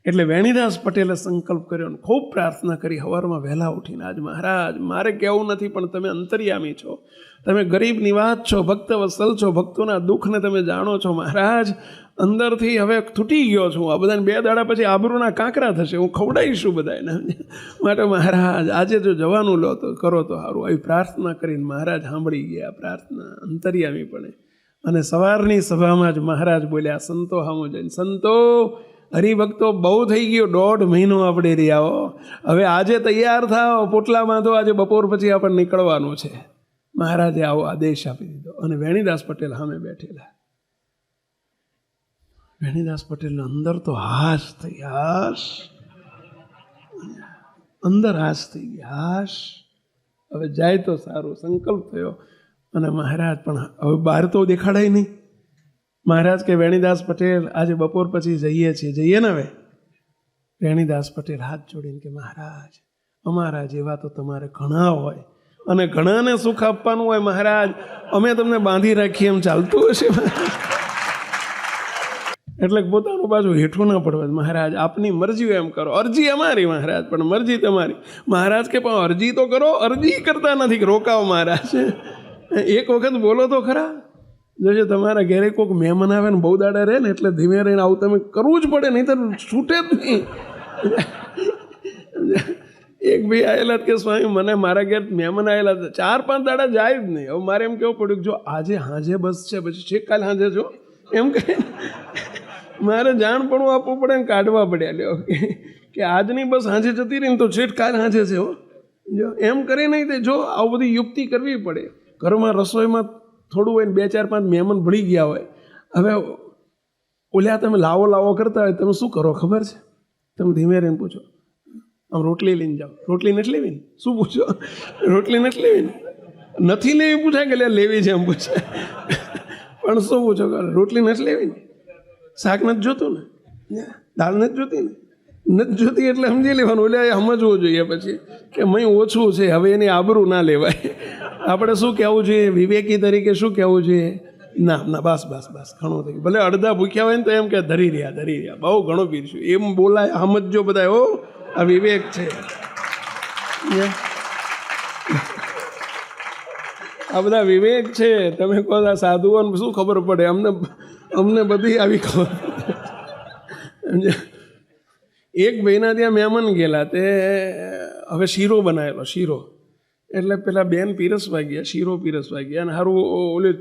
એટલે વેણીદાસ પટેલે સંકલ્પ કર્યો ને ખૂબ પ્રાર્થના કરી. સવારમાં વહેલા ઉઠીને, આજ મહારાજ મારે કહેવું નથી પણ તમે અંતર્યામી છો, તમે ગરીબ નિવાસ છો, ભક્ત વત્સલ છો, ભક્તોના દુઃખને તમે જાણો છો. મહારાજ અંદરથી હવે તૂટી ગયો છું. આ બધાને 2 દાડા પછી આબરૂના કાંકરા થશે, હું ખવડાવીશું બધાને. માટે મહારાજ આજે જો જવાનું લો તો કરો તો સારું. આવી પ્રાર્થના કરીને મહારાજ સાંભળી ગયા પ્રાર્થના અંતર્યામીપણે. અને સવારની સભામાં જ મહારાજ બોલ્યા સંતો સામું જઈને, સંતો હરિભક્તો બહુ થઈ ગયો, 1.5 મહિનો આપણે રહ્યા. હવે આજે તૈયાર થાઓ, પોટલા બાંધો, આજે બપોર પછી આપણે નીકળવાનું છે. મહારાજે આવો આદેશ આપી દીધો. અને વેણીદાસ પટેલ સામે બેઠેલા. વેણીદાસ પટેલને અંદર તો હાશ થઈ, હાશ અંદર હાશ થઈ ગઈ, હાશ. હવે જાય તો સારું, સંકલ્પ થયો. અને મહારાજ પણ હવે બહાર તો દેખાડાય નહીં. મહારાજ કે વેણીદાસ પટેલ આજે બપોર પછી જઈએ છીએ, જઈએ ને હવે? વેણીદાસ પટેલ હાથ જોડીને કે મહારાજ અમારા જેવા તો તમારે ઘણા હોય અને ઘણાને સુખ આપવાનું હોય. મહારાજ અમે તમને બાંધી રાખીએ એમ ચાલતું હશે? એટલે પોતાનું પાછું હેઠું ના પડવા. મહારાજ આપની મરજી એમ કરો, અરજી અમારી મહારાજ પણ મરજી તમારી. મહારાજ કે પણ અરજી તો કરો, અરજી કરતા નથી કે રોકાવો મહારાજ. એક વખત બોલો તો ખરા. જોજો તમારા ઘરે કોઈક મહેમાન આવે ને બહુ દાડા રહે ને એટલે ધીમે રહીને આવું તમે કરવું જ પડે, નહીં તો છૂટે જ નહીં. એક ભાઈ આવેલા કે સ્વામી મને મારા ઘેર મહેમાન આવેલા 4-5 દાડા જાય જ નહીં. હવે મારે એમ કેવું પડ્યું કે જો આજે સાંજે બસ છે પછી છેક કાલે સાંજે જો એમ કહે મારે જાણ પણ આપવું પડે ને કાઢવા પડ્યા. લ્યો કે આજની બસ સાંજે જતી રહી ને તો છેક કાલે સાંજે છે. હો જો એમ કરી નહીં તે જો આવું બધી યુક્તિ કરવી પડે. ઘરમાં રસોઈમાં થોડું હોય ને 2-4-5 મહેમાન ભળી ગયા હોય. હવે ઓલ્યા તમે લાવો કરતા હોય, તમે શું કરો ખબર છે? તમે ધીમે રહીને પૂછો, આમ રોટલી લઈને જાઓ, રોટલી નથી લેવી ને? શું પૂછો? રોટલી નથી લેવી ને? નથી લેવી પૂછાય કે લેવી છે એમ પૂછે. પણ શું પૂછો? રોટલી નથી લેવી ને? શાક નથી જોતું ને? દાળ નથી જોતી ને? નથી જોતી એટલે સમજી લેવાનું. ઓલ્યા સમજવું જોઈએ પછી કે મય ઓછું છે, હવે એની આબરૂ ના લેવાય. આપણે શું કહેવું જોઈએ વિવેકી તરીકે? શું કહેવું જોઈએ? ના બસ ઘણું થઈ ગયું. ભલે અડધા ભૂખ્યા હોય ને તો એમ કે ધરી રહ્યા બહુ ઘણું પીરશું એમ બોલાય. સમજો બધા, હો આ વિવેક છે. આ બધા વિવેક છે. તમે કહો આ સાધુઓને શું ખબર પડે? અમને બધી આવી ખબર પડે. એક ભાઈના ત્યાં મહેમાન ગયેલા, તે હવે શીરો બનાવેલો. એટલે પેલા બેન પીરસવા ગયા, શીરો પીરસવા ગયા, અને સારું ઓલી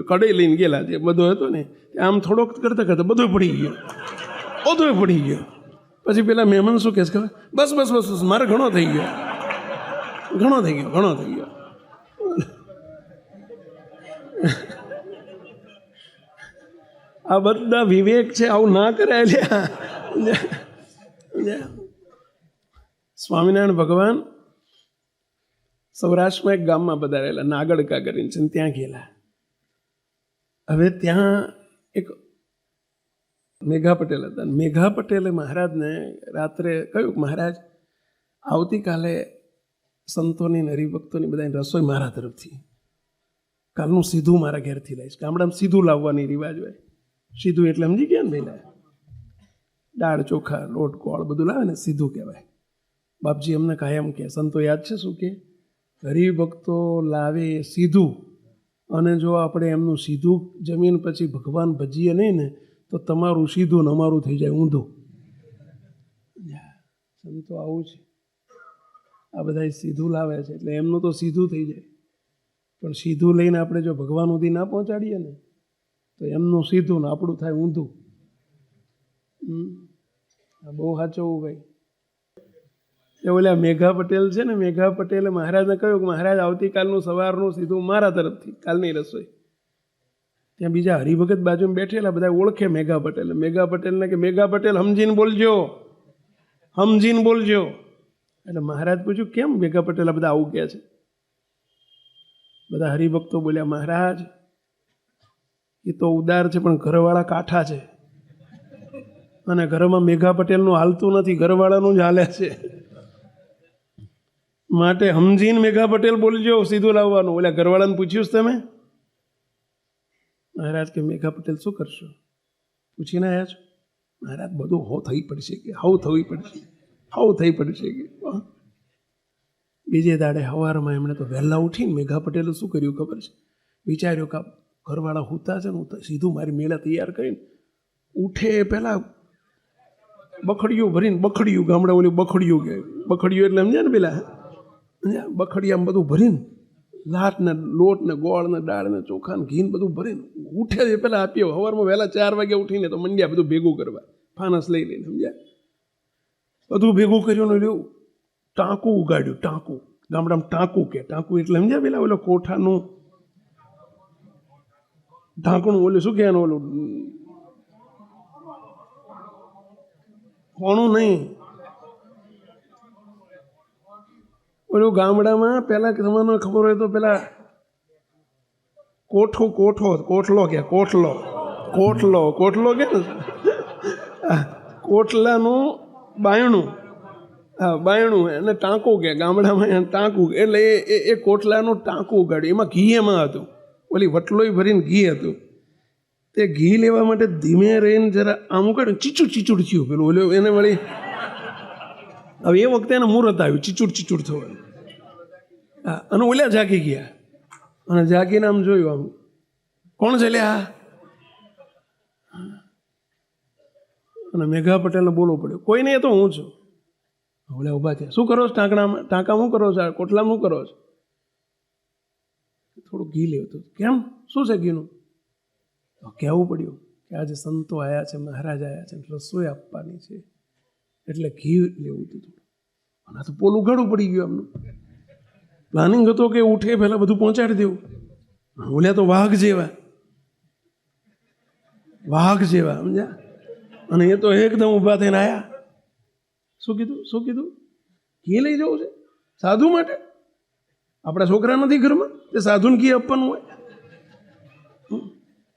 કઢાઈ લઈને ગયેલા, જે બધો હતો ને આમ થોડોક કરતાં કરતાં બધો પડી ગયો. પછી પેલા મહેમાન શું કહે છે ખબર? બસ બસ બસ બસ, મારે ઘણો થઈ ગયો. આ બધા વિવેક છે, આવું ના કરાય. સ્વામિનારાયણ ભગવાન સૌરાષ્ટ્રમાં એક ગામમાં પધારેલા, નાગડકા કરીને છે, ત્યાં ગયેલા. હવે ત્યાં એક મેઘા પટેલ હતા. મેઘા પટેલે મહારાજને રાત્રે કહ્યું કે મહારાજ, આવતીકાલે સંતોની હરિભક્તોની બધાની રસોઈ મારા તરફથી, કાલનું સીધું મારા ઘેરથી લઈશ. ગામડામાં સીધું લાવવાની રિવાજ હોય. સીધું એટલે સમજી ગયા ને ભાઈ, દાળ ચોખા લોટ ગોળ બધું લાવે ને સીધું કહેવાય. બાપજી અમને કાયમ કહે, સંતો યાદ છે શું કે, હરિભક્તો લાવે સીધું, અને જો આપણે એમનું સીધું જમીન પછી ભગવાન ભજીએ નહીં ને તો તમારું સીધું ને અમારું થઈ જાય ઊંધું. સંતો આવું છે, આ બધા સીધું લાવે છે એટલે એમનું તો સીધું થઈ જાય, પણ સીધું લઈને આપણે જો ભગવાન સુધી ના પહોંચાડીએ ને તો એમનું સીધું ને આપણું થાય ઊંધું. બહુ સાચવું ભાઈ. એ ઓલા મેઘા પટેલ છે ને, મેઘા પટેલે મહારાજને કહ્યું કે મહારાજ આવતીકાલનું સવારનું સીધું મારા તરફથી, કાલની રસોઈ. ત્યાં બીજા હરિભગત બાજુમાં બેઠેલા બધા ઓળખે મેઘા પટેલ. મેઘા પટેલને કે મેઘા પટેલ સમજીને બોલજો. એટલે મહારાજ પૂછ્યું કેમ મેઘા પટેલ આ બધા આવું કહે છે? બધા હરિભક્તો બોલ્યા, મહારાજ એ તો ઉદાર છે પણ ઘરવાળા કાઠા છે, અને ઘરમાં મેઘા પટેલનું હાલતું નથી, ઘરવાળાનું જ હાલે છે. માટે સમજીને મેઘા પટેલ બોલજો, સીધું લાવવાનું. ઓલા ઘરવાળાને પૂછ્યું તમે? મહારાજ કે મેઘા પટેલ શું કરશો? પૂછીને આવ્યા છો? મહારાજ બધું હવ થઈ પડશે કે. બીજે દાડે સવારમાં એમણે તો વહેલા ઉઠીને મેઘા પટેલે શું કર્યું ખબર છે? વિચાર્યું કે ઘરવાળા હુતા છે ને, હું સીધું મારી મેળા તૈયાર કરીને ઉઠે પહેલાં બખડિયું ભરીને, બખડિયું ગામડા ઓલી બખડિયું કે, બખડિયું એટલે સમજ્યા ને પેલા બખડિયામાં બધું ભરીને, લાટ ને લોટ ને ગોળ ને દાળ ને ચોખા ને ઘી ને બધું ભરીને ઉઠે એ પહેલાં આપ્યો. સવારમાં વહેલા 4 વાગે ઉઠીને તો મંડ્યા બધું ભેગું કરવા, ફાનસ લઈ લઈને, સમજ્યા? બધું ભેગું કર્યું ને લ્યું ટાંકું ઉગાડ્યું. ટાંકું ગામડામાં ટાંકું કે, ટાંકું એટલે સમજ્યા પેલા ઓલો કોઠાનું ઢાંકણું, ઓલું શું કહેવાનું, ઓલું કોણું નહીં, ઓલું ગામડામાં પહેલા તમને ખબર હોય તો પેલા કોઠલો કે ને, કોઠલાનું બાયણું, હા બાયણું, અને ટાંકું કે ગામડામાં ટાંકું, એટલે એ કોઠલાનું ટાંકું ઉગાડ્યું. એમાં ઘી એમાં હતું, ઓલી વટલોય ભરીને ઘી હતું. તે ઘી લેવા માટે ધીમે રહીને જરા આમ ઉગાડ્યું, ચીચુડ થયું પેલું ઓલું એને વળી. હવે એ વખતે એને મુહૂર્ત આવ્યું ચીચુડ થવાનું. હા, અને ઓલ્યા જાગી ગયા, અને જાગીને આમ જોયું, આમ કોણ છે લ્યા? અને મેઘા પટેલને બોલવું પડ્યું, કોઈ નહીં, એ તો હું છું. ઓલે ઊભા થયા, શું કરો છો ટાંકા શું કરો છો, કોટલા શું કરો છો? થોડું ઘી લેવું હતું. કેમ, શું છે ઘીનું? કહેવું પડ્યું કે આજે સંતો આવ્યા છે, મહારાજ આવ્યા છે, રસોઈ આપવાની છે, એટલે ઘી લેવું હતું થોડું. અને આ તો પોલું ઘડું પડી ગયું એમનું. પ્લાનિંગ હતો કે ઉઠે પહેલાં બધું પહોંચાડી દેવું. ઓલ્યા તો વાઘ જેવા સમજ્યા? અને એ તો એકદમ ઊભા થઈને આવ્યા. શું કીધું? ઘી લઈ જવું છે સાધુ માટે? આપણા છોકરા નથી ઘરમાં, તે સાધુને ઘી આપવાનું હોય?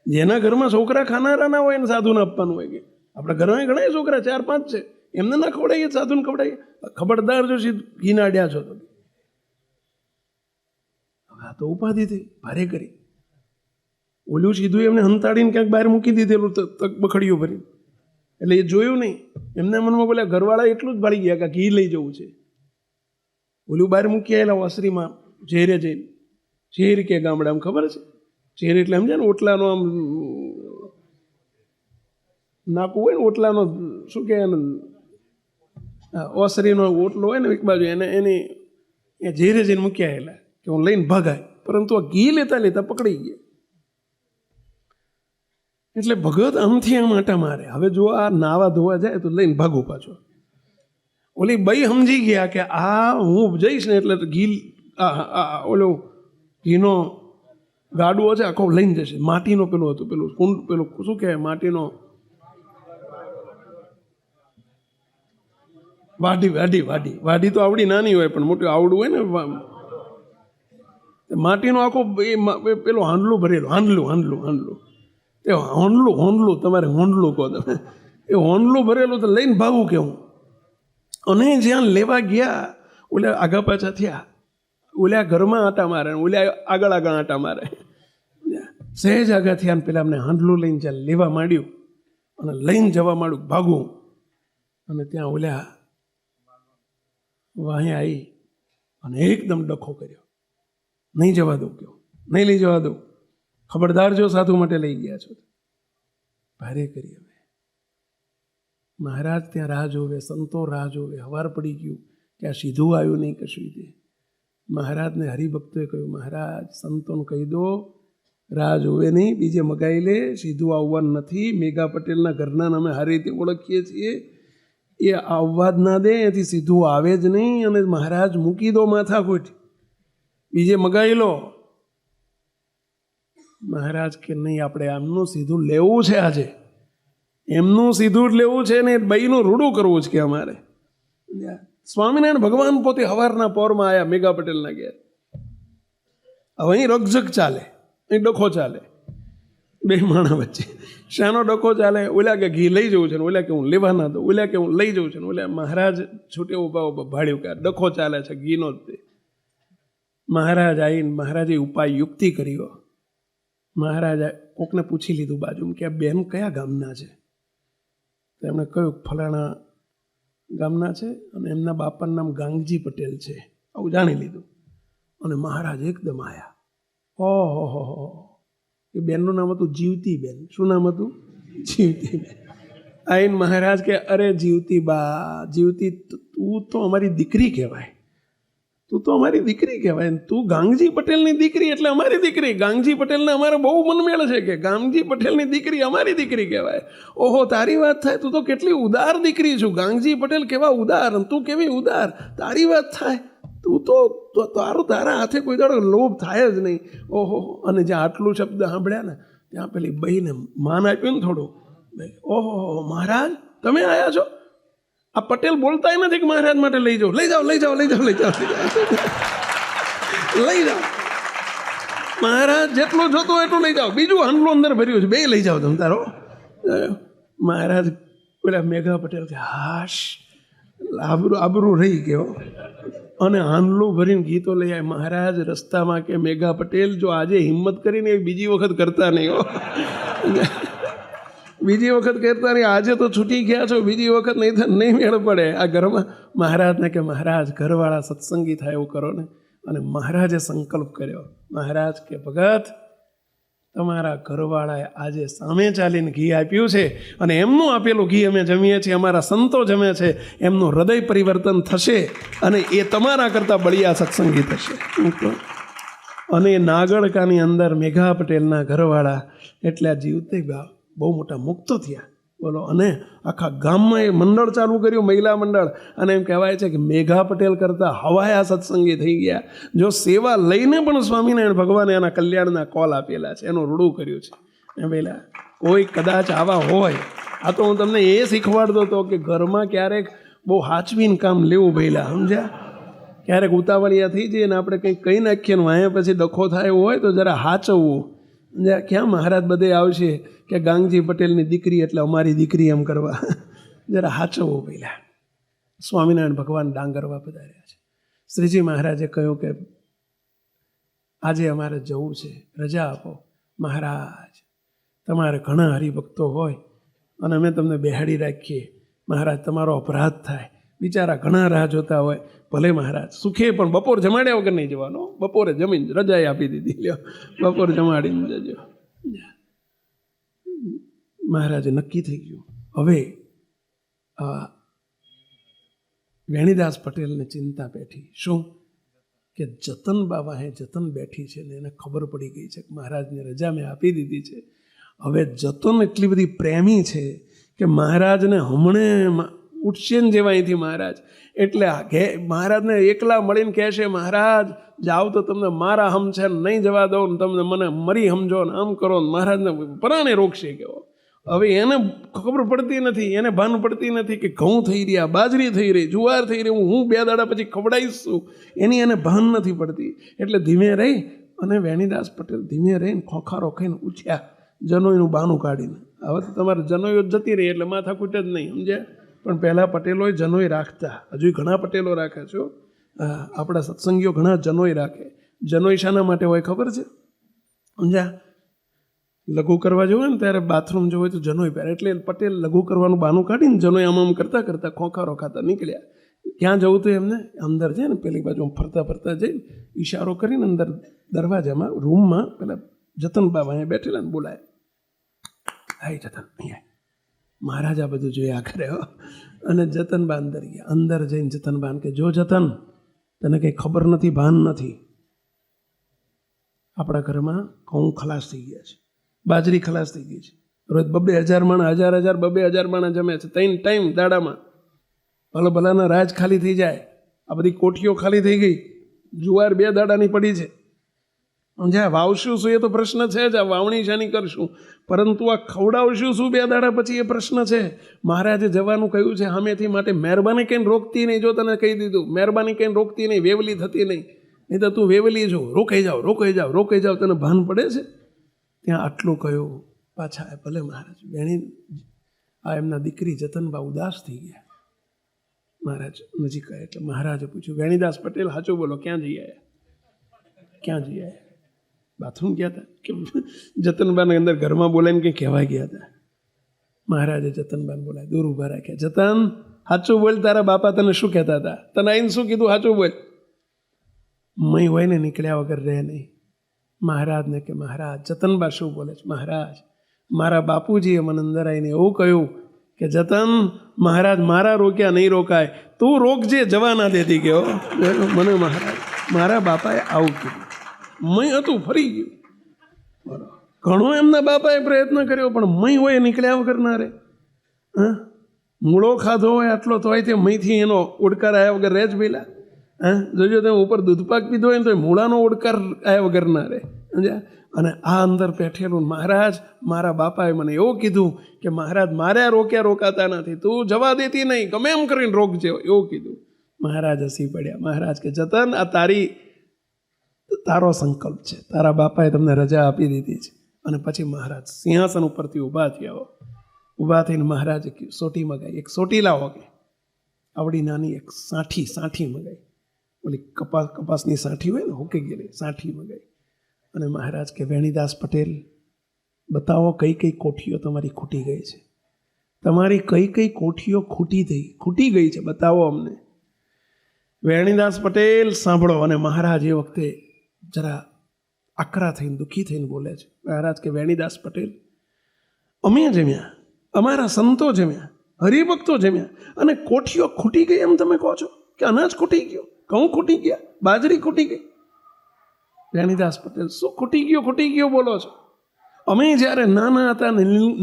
જેના ઘરમાં છોકરા ખાનારા ના હોય એને સાધુને આપવાનું હોય. કે આપણા ઘરમાં ઘણા છોકરા 4-5 છે, એમને ના ખવડાવીએ, સાધુને ખવડાવીએ. ખબરદાર જો ઘી ના અડ્યા છો તો. હવે તો ઉપાધિ થઈ, ભારે કરી. ઓલું સીધું એમને હંતાડીને ક્યાંક બહાર મૂકી દીધેલું બખડીયું ભરીને. એટલે એ જોયું નહીં. એમના મનમાં બોલ્યા ઘરવાળા એટલું જ ભાળી ગયા કે ઘી લઈ જવું છે. ઓલું બહાર મૂકી આવેલા ઓસરીમાં ઝેરે જઈને. ઝેર કે ગામડામાં ખબર છે? ઝેર એટલે સમજે ને, ઓટલાનો આમ નાકું હોય ને, ઓટલાનો શું કે ઓસરીનો ઓટલો હોય ને એક બાજુ, એની એ ઝેરે જઈને મૂકી આવેલા કે હું લઈને ભાગાય, પરંતુ આ ઘી લેતા લેતા પકડી ગયા. એટલે ભગત આમથી આમ આટા મારે. હવે જો આ નાવા ધોવા જાય તો લઈને ભાગું પાછો. ઓલી બઈ સમજી ગયા કે આ હું જઈશ ને એટલે ઘી ઓલો ઘીનો ગાડવો છે આખો લઈને જશે. માટીનો પેલું હતું, પેલું કુંડ, પેલું શું કહેવાય, માટીનો વાઢી વાઢી વાઢી વાઢી તો આવડી નાની હોય, પણ મોટી આવડું હોય ને, માટીનો આખો પેલો હાંડલું ભરેલું, હાંડલું એ હોંડલું તમારે હોંડલું કહો તમે, એ હોંડલું ભરેલું તો લઈને ભાગું કેવું. અને જ્યાં લેવા ગયા ઓલા આગા પાછા થયા, ઓલા ઘરમાં આટા મારે, ઓલા આગળ આટા મારે. સહેજ આગા થયા ને પેલા અમને હાંડલું લઈને જ્યાં લેવા માંડ્યું અને લઈને જવા માંડ્યું ભાગું. અને ત્યાં ઓલા વાહે આવી અને એકદમ ડખો કર્યો, નહીં જવા દઉં કહ્યું, નહીં લઈ જવા દઉં, ખબરદાર જો સાધુ માટે લઈ ગયા છો. ભારે કરી. હવે મહારાજ ત્યાં રાહ જોવે, સંતો રાહ જોવે. હવાર પડી ગયું કે આ સીધું આવ્યું નહીં કશું દે. મહારાજને હરિભક્તોએ કહ્યું, મહારાજ સંતોને કહી દો રાહ જોવે નહીં, બીજે મગાઈ લે, સીધું આવવાનું નથી. મેઘા પટેલના ઘરના અમે સારી રીતે ઓળખીએ છીએ, એ આવવા જ ના દે, એથી સીધું આવે જ નહીં. અને મહારાજ મૂકી દો માથાકૂટ, બીજે મગાઈ લો. મહારાજ કે નહીં, આપણે આમનું સીધું લેવું છે, આજે એમનું સીધું જ લેવું છે ને બઈનું રૂડું કરવું છે કે અમારે. સ્વામિનારાયણ ભગવાન પોતે હવારના પોરમાં આવ્યા મેઘા પટેલના ઘેર. હવે અહીં રકઝક ચાલે, અહીં ડખો ચાલે બે માણા વચ્ચે. શાનો ડખો ચાલે? ઓલા કે ઘી લઈ જવું છે ને ઓલા કે હું લેવા ના દઉં, ઓલા કે હું લઈ જવું છે ને ઓલા. મહારાજ છૂટે ઉભા ભાડ્યું કે ડખો ચાલે છે ઘીનો જ તે. મહારાજ આવીને મહારાજે ઉપાય યુક્તિ કર્યો. મહારાજ કોકને પૂછી લીધું બાજુમાં કે આ બેન કયા ગામના છે? તો એમણે કહ્યું ફલાણા ગામના છે અને એમના બાપાનું નામ ગાંગજી પટેલ છે. આવું જાણી લીધું. અને મહારાજ એકદમ આવ્યા. ઓહો, એ બેનનું નામ હતું જીવતીબેન. શું નામ હતું? જીવતીબેન. આઈને મહારાજ કે અરે જીવતી બા, જીવતી તું તો અમારી દીકરી કહેવાય, તું તો અમારી દીકરી કહેવાય. તું ગાંગજી પટેલની દીકરી એટલે અમારી દીકરી. ગાંગજી પટેલને અમારે બહુ મનમેળ છે કે ગાંગજી પટેલની દીકરી અમારી દીકરી કહેવાય. ઓહો, તારી વાત થાય, તું તો કેટલી ઉદાર દીકરી છું. ગાંગજી પટેલ કેવા ઉદાર, તું કેવી ઉદાર, તારી વાત થાય. તું તો તારા હાથે કોઈ દાડો લોભ થાય જ નહીં. ઓહો. અને જ્યાં આટલું શબ્દ સાંભળ્યા ને ત્યાં પેલી બહીને માન આપ્યું ને થોડું. ઓહો, મહારાજ તમે આવ્યા છો? આ પટેલ બોલતા નથી કે મહારાજ માટે લઈ જાઓ, લઈ જાઓ, લઈ જાઓ, લઈ જાઓ, લઈ જાઓ, લઈ જાઓ. મહારાજ જેટલું જોતું એટલું લઈ જાઓ, બીજું હાંડલું અંદર ભર્યું છે, બે લઈ જાઓ તમે તારો. મહારાજ પેલા મેઘા પટેલ કે હાશ, આબરૂ રહી ગયો. અને હાંડલું ભરીને ગીતો લઈ આવે. મહારાજ રસ્તામાં કે મેઘા પટેલ જો આજે હિંમત કરીને બીજી વખત કરતા નહીં હો, બીજી વખત કરતા નહીં. આજે તો છૂટી ગયા છો, બીજી વખત નહીં મેળ પડે. આ ઘરમાં મહારાજને કે મહારાજ ઘરવાળા સત્સંગી થાય એવું કરો ને. અને મહારાજે સંકલ્પ કર્યો. મહારાજ કે ભગત તમારા ઘરવાળાએ આજે સામે ચાલીને ઘી આપ્યું છે અને એમનું આપેલું ઘી અમે જમીએ છીએ, અમારા સંતો જમે છે, એમનું હૃદય પરિવર્તન થશે અને એ તમારા કરતાં બળિયા સત્સંગી થશે. અને નાગડકાની અંદર મેઘા પટેલના ઘરવાળા એટલે આ જીવતે બહુ મોટા મુક્તો થયા. બોલો. અને આખા ગામમાં એ મંડળ ચાલુ કર્યું, મહિલા મંડળ. અને એમ કહેવાય છે કે મેઘા પટેલ કરતાં હવાયા સત્સંગી થઈ ગયા. જો સેવા લઈને પણ સ્વામિનારાયણ ભગવાને એના કલ્યાણના કોલ આપેલા છે, એનું રૂડું કર્યું છે. એ પહેલાં કોઈ કદાચ આવા હોય, આ તો હું તમને એ શીખવાડતો હતો કે ઘરમાં ક્યારેક બહુ હાચવીને કામ લેવું પહેલાં, સમજ્યા? ક્યારેક ઉતાવળિયા થઈ જઈએ ને આપણે કંઈક કહી નાખીએ ને વાંહે પછી ડખો થાય એવું હોય તો જરા હાચવવું. ક્યાં મહારાજ બધે આવશે કે ગાંગજી પટેલની દીકરી એટલે અમારી દીકરી એમ કરવા. જરા હાચવવું પહેલાં. સ્વામિનારાયણ ભગવાન ડાંગરવા પધાર્યા છે. શ્રીજી મહારાજે કહ્યું કે આજે અમારે જવું છે, રજા આપો. મહારાજ તમારે ઘણા હરિભક્તો હોય અને અમે તમને બેહાડી રાખીએ, મહારાજ તમારો અપરાધ થાય. બિચારા ઘણા રાહ જોતા હોય. ભલે મહારાજ સુખે પણ બપોર જમાડ્યા વગર નહીં જવાનો. બપોરે જમીન રજાએ આપી દીધી, લ્યો બપોર જમાડીને જજો. મહારાજે નક્કી થઈ ગયું. હવે વેણીદાસ પટેલને ચિંતા બેઠી. શું? કે જતન બાવા જતન બેઠી છે ને એને ખબર પડી ગઈ છે કે મહારાજને રજા મેં આપી દીધી છે. હવે જતન એટલી બધી પ્રેમી છે કે મહારાજને હમણે ઉઠશે ને જેવા અહીંથી મહારાજ, એટલે મહારાજને એકલા મળીને કહે છે, મહારાજ જાઓ તો તમને મારા હમ છે, નહીં જવા દો ને તમને મને મરી સમજો ને આમ કરો ને મહારાજને પરાણે રોકશે કેવો. હવે એને ખબર પડતી નથી, એને ભાન પડતી નથી કે ઘઉં થઈ રહ્યા, બાજરી થઈ રહી, જુવાર થઈ રહી, હું 2 દાડા પછી ખવડાવીશ છું, એની એને ભાન નથી પડતી. એટલે ધીમે રહી અને વેણીદાસ પટેલ ધીમે રહીને ખોખારો ખાઈને ઉઠ્યા, જનોઈનું બાનું કાઢીને. હવે તો તમારે જનોઈઓ જતી રહી એટલે માથાકૂટ જ નહીં, સમજ્યા? પણ પહેલાં પટેલોએ જનોઈ રાખતા, હજુ ઘણા પટેલો રાખે છો. આપણા સત્સંગીઓ ઘણા જનોઈ રાખે. જનોઈ શાના માટે હોય ખબર છે? સમજ્યા? લઘુ કરવા જવું હોય ને ત્યારે બાથરૂમ જવું હોય તો જનોઈ પહેરે. એટલે પટેલ લઘુ કરવાનું બાનું કાઢીને જનોઈ આમ કરતાં કરતાં ખોખારો ખાતા નીકળ્યા. ક્યાં જવું તો એમને અંદર છે ને પેલી બાજુ ફરતા ફરતા જઈને ઈશારો કરીને અંદર દરવાજામાં રૂમમાં પેલા જતનબાબા અહીંયા બેઠેલા ને બોલાય, હાય જતન અહીંયા. મહારાજ આ બધું જોયા કરે અને જતનબા અંદર ગયા. અંદર જઈને જતનબાન કે, જો જતન, તને કંઈ ખબર નથી, ભાન નથી, આપણા ઘરમાં ઘઉં ખલાસ થઈ ગયા છે, બાજરી ખલાસ થઈ ગઈ છે. રોજ 2,000 માણા, 1,000 2,000 માણા જમે છે 3 ટાઈમ દાડામાં. ભલે ભલાના રાજ ખાલી થઈ જાય. આ બધી કોઠીઓ ખાલી થઈ ગઈ, જુવાર 2 દાડાની પડી છે. સમજ્યા? વાવશું શું એ તો પ્રશ્ન છે જ, આ વાવણી શાની કરશું, પરંતુ આ ખવડાવશું શું 2 દાડા પછી એ પ્રશ્ન છે. મહારાજે જવાનું કહ્યું છે સામેથી, માટે મહેરબાની કહીને રોકતી નહીં. જો તને કહી દીધું, મહેરબાની કહીને રોકતી નહીં, વેવલી થતી નહીં. નહીં તો તું વેવલી છો, રોકાઈ જાઓ, રોકાઈ જાઓ, રોકાઈ જાઓ, તને ભાન પડે છે? ત્યાં આટલું કહ્યું, પાછા ભલે મહારાજ બેણી આ એમના દીકરી જતનબા ઉદાસ થઈ ગયા. મહારાજ નજીક આવ્યા એટલે મહારાજે પૂછ્યું, વેણીદાસ પટેલ સાચું બોલો, ક્યાં જઈ આવ્યા? ક્યાં જઈ આવ્યા? બાથરૂમ ગયા હતા કે જતનબાને અંદર ઘરમાં બોલાવીને કંઈ કહેવા ગયા હતા? મહારાજે જતનબાને બોલાય, દૂર ઊભા રાખ્યા. જતન, સાચું બોલ, તારા બાપા તને શું કહેતા હતા? તને આઈને શું કીધું? સાચું બોલ. મય હોય ને નીકળ્યા વગર રહે નહીં. મહારાજને કે, મહારાજ જતનબા શું બોલે છે? મહારાજ, મારા બાપુજીએ મને અંદર આવીને એવું કહ્યું કે જતન, મહારાજ મારા રોક્યા નહીં રોકાય, તું રોકજે, જવા ના દેતી કે. મને મહારાજ મારા બાપાએ આવું કીધું. મય હતું, ફરી ગયું. બરાબર, ઘણો એમના બાપાએ પ્રયત્ન કર્યો, પણ મય હોય નીકળ્યા વગર ના રે. હા, મૂળો ખાધો હોય આટલો તો હોય તે મયથી એનો ઉડકાર આવ્યા વગર રહે જ પેલા. હા, જોજો તમે ઉપર દૂધપાક પીધો હોય ને તો મૂળાનો ઉડકાર આવ્યા વગર ના રહે. સમજ્યા? અને આ અંદર બેઠેલું, મહારાજ મારા બાપાએ મને એવું કીધું કે મહારાજ મારે રોક્યા રોકાતા નથી, તું જવા દેતી નહીં, ગમે એમ કરીને રોકજે, એવું કીધું. મહારાજ હસી પડ્યા. મહારાજ કે, જતન, આ તારો સંકલ્પ છે, તારા બાપાએ તમને રજા આપી દીધી છે. અને પછી મહારાજ સિંહાસન ઉપરથી ઊભા થયા. ઊભા થઈને મહારાજે સોટી મગાઈ, એક સોટી લાવો કે આવડી નાની એક સાઠી મગાઈ, ઓલી કપાસની સાઠી હોય ને, હોકી ગયેલી સાઠી મગાઈ. અને મહારાજ કે, વેણીદાસ પટેલ, બતાવો કઈ કઈ કોઠીઓ તમારી ખૂટી ગઈ છે, તમારી કઈ કઈ કોઠીઓ ખૂટી ગઈ છે, બતાવો અમને. વેણીદાસ પટેલ સાંભળો. અને મહારાજ એ વખતે જરા આકરા થઈને દુઃખી થઈને બોલે છે. મહારાજ કે, વેણીદાસ પટેલ, અમે જમ્યા, અમારા સંતો જમ્યા, હરિભક્તો જમ્યા, અને કોઠીઓ ખૂટી ગઈ એમ તમે કહો છો? કે અનાજ ખૂટી ગયો, ઘઉં ખૂટી ગયા, બાજરી ખૂટી ગઈ? વેણીદાસ પટેલ, શું ખૂટી ગયો બોલો છો? અમે જ્યારે નાના હતા,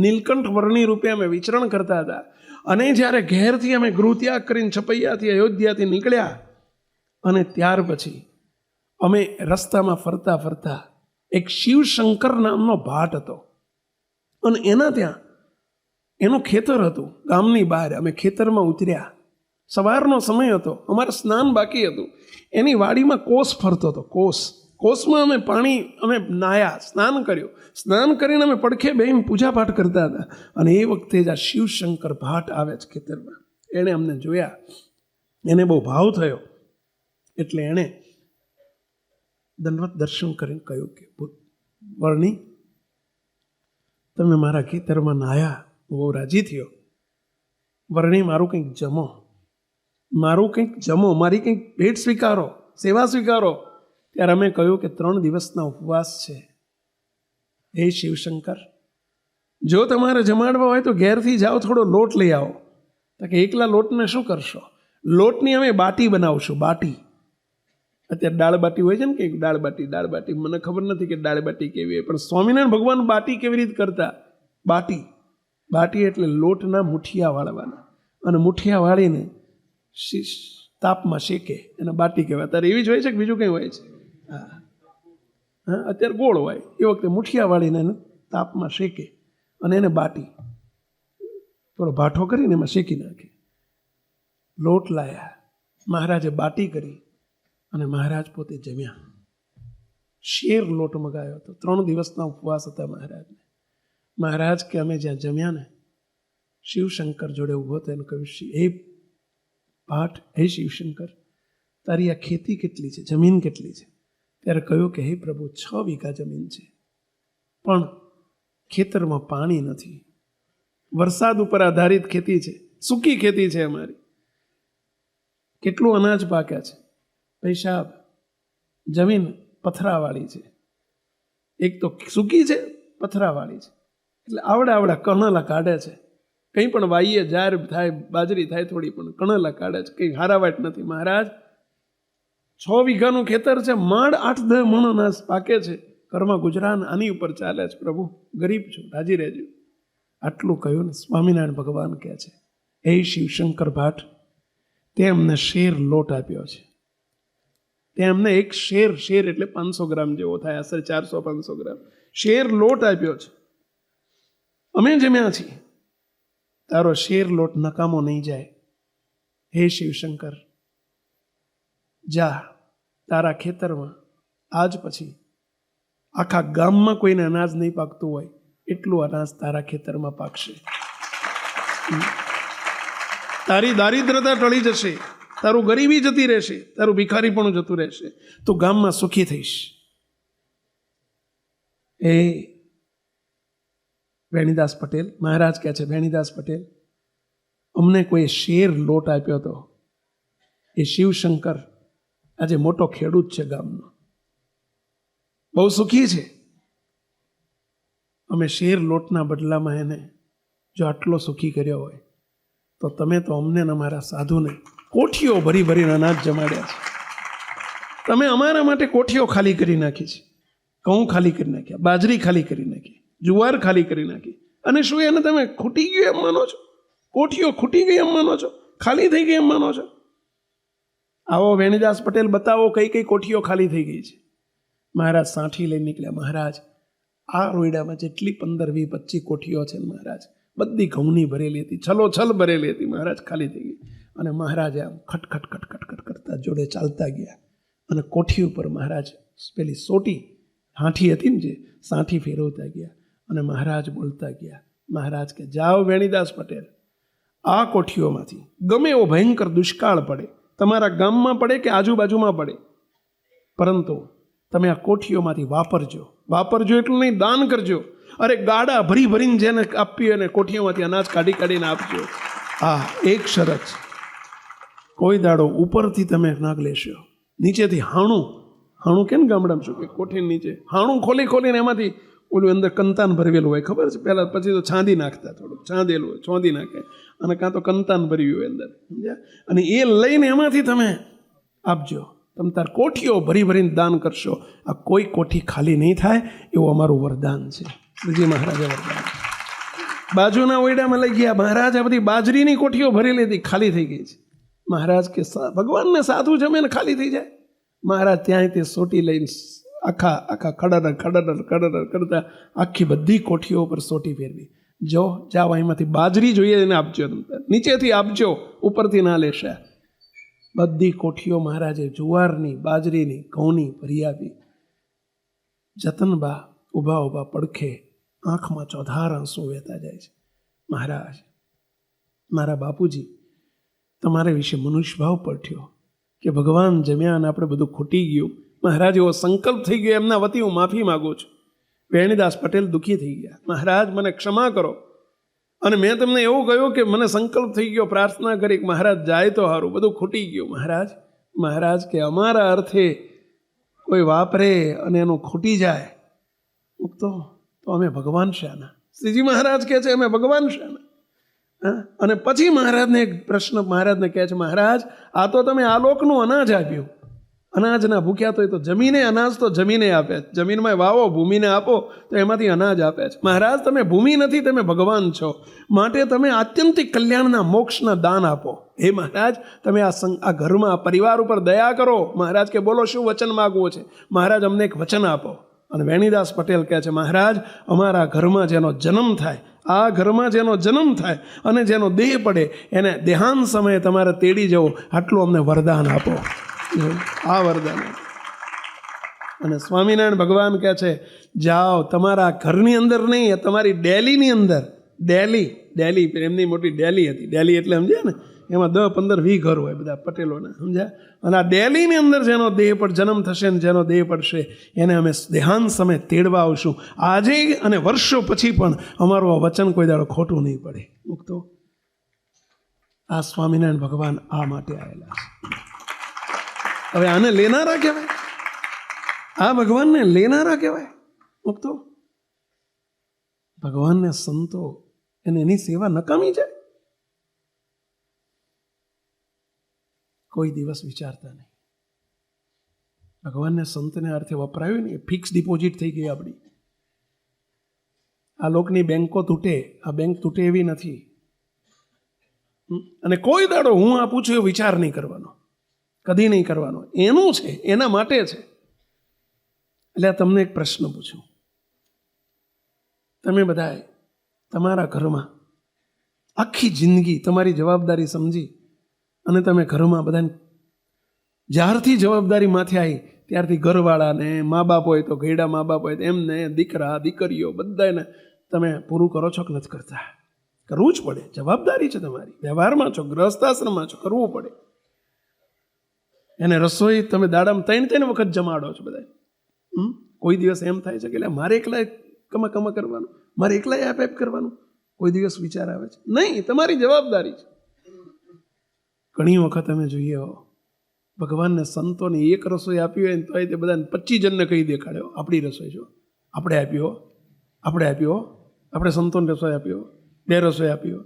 નીલકંઠ વર્ણી રૂપે અમે વિચરણ કરતા હતા, અને જ્યારે ઘેરથી અમે ગૃહત્યાગ કરીને છપૈયાથી અયોધ્યાથી નીકળ્યા, અને ત્યાર પછી અમે રસ્તામાં ફરતા ફરતા એક શિવશંકર નામનો ભાટ હતો, અને ત્યાં એનું ખેતર હતું. ગામની બહાર અમે ખેતરમાં ઉતર્યા, સવારનો સમય હતો, અમારે સ્નાન બાકી હતું. એની વાડીમાં કોસ ફરતો હતો. કોસમાં અમે પાણી નાહ્યા, સ્નાન કર્યું. સ્નાન કરીને અમે પડખે બેહીને પૂજાપાઠ કરતા હતા. અને એ વખતે જ આ શિવશંકર ભાટ આવે છે ખેતરમાં. એણે અમને જોયા, એને બહુ ભાવ થયો, એટલે એણે દંડવત દર્શન કરીને કહ્યું કે, વર્ણી, તમે મારા ખેતરમાં નાહ્યા, હું બહુ રાજી થયો. વર્ણી, મારું કંઈક જમો, મારી કંઈક ભેટ સ્વીકારો, સેવા સ્વીકારો. ત્યારે અમે કહ્યું કે 3 દિવસના ઉપવાસ છે. હે શિવશંકર, જો તમારે જમાડવા હોય તો ઘેરથી જાઓ, થોડો લોટ લઈ આવો. તો કે એકલા લોટને શું કરશો? લોટની અમે બાટી બનાવશું, બાટી. અત્યારે દાળ બાટી હોય છે ને, કે દાળ બાટી મને ખબર નથી કે દાળ બાટી કેવી હોય, પણ સ્વામિનારાયણ ભગવાન બાટી કેવી રીતે કરતા? બાટી એટલે લોટના મુઠિયા વાળવાના, અને મુઠિયા વાળીને તાપમાં શેકે, એને બાટી કહેવાય. અત્યારે એવી જ હોય છે કે બીજું કંઈ હોય છે? હા, અત્યારે ગોળ હોય, એ વખતે મુઠિયા વાળીને એને તાપમાં શેકે અને એને બાટી, થોડો ભાઠો કરીને એમાં શેકી નાખે. લોટ લાયા, મહારાજે બાટી કરી અને મહારાજ પોતે જમ્યા. શેર લોટ મગાયો હતો, 3 દિવસના ઉપવાસ હતા મહારાજને. મહારાજ કે અમે જ્યાં જમ્યા ને, શિવશંકર જોડે ઊભો તો એને કહ્યું, હે ભાટ, હે શિવશંકર, તારી આ ખેતી કેટલી છે, જમીન કેટલી છે? ત્યારે કહ્યું કે હે પ્રભુ, 6 વીઘા જમીન છે, પણ ખેતરમાં પાણી નથી, વરસાદ ઉપર આધારિત ખેતી છે, સૂકી ખેતી છે અમારી. કેટલું અનાજ પાક્યા છે? પૈસાબ, જમીન પથરાવાળી છે, એક તો સૂકી છે, પથરાવાળી છે, એટલે આવડા કણલા કાઢે છે. કંઈ પણ વાઈએ, જાર થાય, બાજરી થાય થોડી, પણ કણલા કાઢે છે, કંઈ હારાવાટ નથી. મહારાજ 6 વીઘાનું ખેતર છે, માંડ 8-10 મણ અનાજ પાકે છે, ઘરમાં ગુજરાન આની ઉપર ચાલે છે. પ્રભુ, ગરીબ છું, રાજી રહેજો. આટલું કહ્યું ને, સ્વામિનારાયણ ભગવાન કહે છે, હે શિવશંકર ભાટ, તે અમને શેર લોટ આપ્યો છે. તે અમને એક શેર એટલે 500 ગ્રામ જેવો થાય, આશરે 400-500 ગ્રામ શેર લોટ આપ્યો છે. અમે જમ્યા છીએ, તારો શેર લોટ નકામો નહીં જાય. હે શિવશંકર, જા, તારા ખેતરમાં આજ પછી આખા ગામમાં કોઈને અનાજ નહીં પાકતું હોય એટલું અનાજ તારા ખેતરમાં પાકશે. તારી દારિદ્રતા ટળી જશે, તારું ગરીબી જતી રહેશે, તારું ભિખારી પણ જતું રહેશે, તું ગામમાં સુખી થઈશ. એ વેણીદાસ પટેલ, મહારાજ કહે છે, વેણીદાસ પટેલ, અમને કોઈ શેર લોટ આપ્યો હતો. એ શિવશંકર આજે મોટો ખેડૂત છે, ગામનો બહુ સુખી છે. અમે શેર લોટના બદલામાં એને જો આટલો સુખી કર્યો હોય, તો તમે તો અમને ને અમારા સાધુને કોઠીઓ ભરીને અનાજ જમાડ્યા છે. તમે અમારા માટે કોઠીઓ ખાલી કરી નાખી છે, ઘઉં ખાલી કરી નાખ્યા, બાજરી ખાલી કરી નાખી, જુવાર ખાલી કરી નાખી, અને શું એને તમે ખૂટી ગયું એમ માનો છો? કોઠીઓ ખૂટી ગઈ એમ માનો છો? ખાલી થઈ ગઈ એમ માનો છો? આવો વેણીદાસ પટેલ, બતાવો કઈ કઈ કોઠીઓ ખાલી થઈ ગઈ છે. મહારાજ સાંઠી લઈને નીકળ્યા. મહારાજ, આ રોયડામાં જેટલી 15, 20, 25 કોઠીઓ છે ને મહારાજ, બધી ઘઉંની ભરેલી હતી, છલોછલ ભરેલી હતી. મહારાજ ખાલી થઈ ગઈ, અને મહારાજે આમ ખટખટ કરતા જોડે ચાલતા ગયા, અને કોઠી ઉપર મહારાજ પેલી સોટી હાંઠી હતી ને, જે સાંઠી ફેરવતા ગયા, અને મહારાજ બોલતા ગયા. મહારાજ કે, જાઓ વેણીદાસ પટેલ, આ કોઠીઓમાંથી ગમે એવો ભયંકર દુષ્કાળ પડે, તમારા ગામમાં પડે કે આજુબાજુમાં પડે, પરંતુ તમે આ કોઠીઓમાંથી વાપરજો એટલું નહીં, દાન કરજો. અરે ગાડા ભરીને જેને આપી અને કોઠીઓમાંથી અનાજ કાઢીને આપજો. આ એક શરત, કોઈ દાડો ઉપરથી તમે નાગ લેશો, નીચેથી હાણું કેમ ગામડામાં શું કે કોઠીની નીચે હાણું ખોલીને એમાંથી ઓલું અંદર કંતાન ભરેલું હોય, ખબર છે? પહેલાં પછી તો છાંદી નાખતા, થોડુંક છાંદેલું હોય, છોંદી નાખે, અને કાં તો કંતાન ભર્યું હોય અંદર, સમજ્યા? અને એ લઈને એમાંથી તમે આપજો. તમે તાર કોઠીઓ ભરીને દાન કરશો, આ કોઈ કોઠી ખાલી નહીં થાય, એવું અમારું વરદાન છે. શ્રીજી મહારાજે વરદાન. બાજુના ઓયડામાં લઈ ગયા મહારાજ, આ બધી બાજરીની કોઠીઓ ભરેલી હતી, ખાલી થઈ ગઈ છે. મહારાજ કે, ભગવાનને સાધુ જમે ને ખાલી થઈ જાય? મહારાજ ત્યાં તે સોટી લઈને આખા ખડર કરતા આખી બધી કોઠીઓ ઉપર સોટી ફેરવી. જાઓ અહીંમાંથી બાજરી જોઈએ એને આપજો, નીચેથી આપજો, ઉપરથી ના લેશે. બધી કોઠીઓ મહારાજે જુવારની, બાજરીની, ઘઉંની ભરી આપી. જતનબા ઊભા પડખે, આંખમાં ચોધાર આંસુ વહેતા જાય છે. મહારાજ, મારા બાપુજી, તમારા વિશે મનુષ્ય ભાવ પડ્યો કે ભગવાન જમ્યા અને આપણે બધું ખૂટી ગયું. મહારાજ, એવો સંકલ્પ થઈ ગયો, એમના વતી હું માફી માગું છું. વેણીદાસ પટેલ દુઃખી થઈ ગયા. મહારાજ, મને ક્ષમા કરો, અને મેં તમને એવું કહ્યું કે મને સંકલ્પ થઈ ગયો, પ્રાર્થના કરી કે મહારાજ જાય તો સારું, બધું ખૂટી ગયું. મહારાજ કે, અમારા અર્થે કોઈ વાપરે અને એનું ખૂટી જાય તો અમે ભગવાન શાના? શ્રીજી મહારાજ કહે છે, અમે ભગવાન શાના? અને પછી મહારાજને એક પ્રશ્ન મહારાજને કહે છે, મહારાજ, આ તો તમે આલોકનું અનાજ આપ્યું, અનાજના ભૂખ્યા તો જમીને અનાજ તો જમીને આપે છે. જમીનમાં વાવો, ભૂમિને આપો તો એમાંથી અનાજ આપે છે. મહારાજ તમે ભૂમિ નથી, તમે ભગવાન છો, માટે તમે આત્યંતિક કલ્યાણના મોક્ષના દાન આપો. હે મહારાજ તમે આ ઘરમાં આ પરિવાર ઉપર દયા કરો. મહારાજ કે બોલો શું વચન માગવું છે? મહારાજ અમને એક વચન આપો. અને વેણીદાસ પટેલ કહે છે મહારાજ અમારા ઘરમાં જેનો જન્મ થાય, આ ઘરમાં જેનો જન્મ થાય અને જેનો દેહ પડે એને દેહાંત સમયે તમારે તેડી જવું, આટલું અમને વરદાન આપો. આ વરદાન. અને સ્વામિનારાયણ ભગવાન કહે છે જાઓ તમારા ઘરની અંદર નહીં, તમારી ડેલીની અંદર, ડેલી એમની મોટી ડેલી હતી. ડેલી એટલે સમજ્યા ને, એમાં 10, 15, 20 ઘર હોય બધા પટેલોના, સમજ્યા? અને આ ડેલીની અંદર જેનો દેહ પર જન્મ થશે ને જેનો દેહ પડશે એને અમે દેહાંત સમય તેડવા આવશું. આજે અને વર્ષો પછી પણ અમારું આ વચન કોઈ દાડો ખોટું નહીં પડે. મુક્તો આ સ્વામિનારાયણ ભગવાન આ માટે આવેલા છે. હવે આને લેનારા કહેવાય, આ ભગવાનને લેનારા કહેવાય. મુક્તો ભગવાનને સંતો અને એની સેવા નકામી છે? કોઈ દિવસ વિચારતા નહીં. ભગવાનને સંતને અર્થે વપરાયું ને, ફિક્સ ડિપોઝિટ થઈ ગઈ આપણી. આ લોકની બેંકો તૂટે, આ બેંક તૂટે એવી નથી. અને કોઈ દાડો હું આપું છું એ વિચાર નહીં કરવાનો, કદી નહીં કરવાનો. એનું છે, એના માટે છે. એટલે તમને એક પ્રશ્ન પૂછું. તમે બધાએ તમારા ઘરમાં આખી જિંદગી તમારી જવાબદારી સમજી અને તમે ઘરમાં બધાને જ્યારથી જવાબદારી માથે આવી ત્યારથી ઘરવાળાને, મા બાપ હોય તો ઘરડા મા બાપ હોય તો એમને, દીકરા દીકરીઓ બધાને તમે પૂરું કરો છો કે નથી કરતા? કરવું જ પડે, જવાબદારી છે તમારી. વ્યવહારમાં છો, ગ્રહસ્થાશ્રમમાં છો, કરવું પડે. એને રસોઈ તમે દાડામાં 3 વખત જમાડો છો બધા. કોઈ દિવસ એમ થાય છે કે એટલે મારે એકલા કમા કરવાનું, મારે એકલા આપ કરવાનું? કોઈ દિવસ વિચાર આવે છે? નહીં, તમારી જવાબદારી છે. ઘણી વખત અમે જોઈએ ભગવાનને સંતોને એક રસોઈ આપી હોય ને તો તે બધાને 25 જણને કહી દેખાડ્યો આપણી રસોઈ છો, આપણે સંતોને રસોઈ આપ્યો, 2 રસોઈ આપ્યો.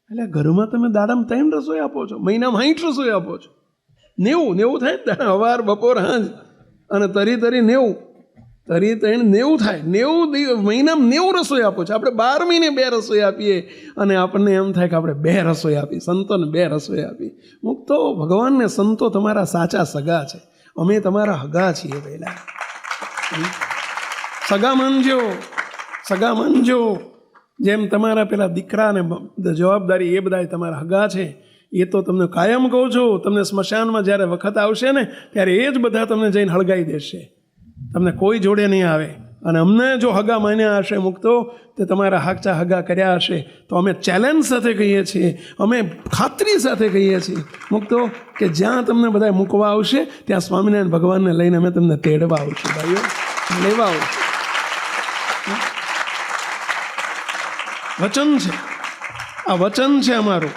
એટલે ઘરમાં તમે દાડામાં 3 રસોઈ આપો છો, મહિનામાં 60 રસોઈ આપો છો. 90 થાય ને, સવાર બપોર સાંજ અને તરી 90 થાય. 90 મહિનામાં 90 રસોઈ આપો છો. આપણે 12 મહિને 2 રસોઈ આપીએ અને આપણને એમ થાય કે આપણે 2 રસોઈ આપી, સંતોને 2 રસોઈ આપી. મુક્તો ભગવાનને સંતો તમારા સાચા સગા છે. અમે તમારા હગા છીએ. પહેલા સગા માનજો. જેમ તમારા પેલા દીકરાને જવાબદારી એ બધા તમારા હગા છે, એ તો તમને કાયમ કહું છું. તમને સ્મશાનમાં જ્યારે વખત આવશે ને ત્યારે એ જ બધા તમને જઈને હળગાઈ દેશે. તમને કોઈ જોડે નહીં આવે. અને અમને જો હગા માન્યા હશે મુક્તો, તે તમારા હાચા હગા કર્યા હશે તો અમે ચેલેન્જ સાથે કહીએ છીએ, અમે ખાતરી સાથે કહીએ છીએ મુક્તો કે જ્યાં તમને બધા મૂકવા આવશે ત્યાં સ્વામિનારાયણ ભગવાનને લઈને અમે તમને તેડવા આવશું. ભાઈઓ, લેવા આવશું. વચન છે, આ વચન છે અમારું.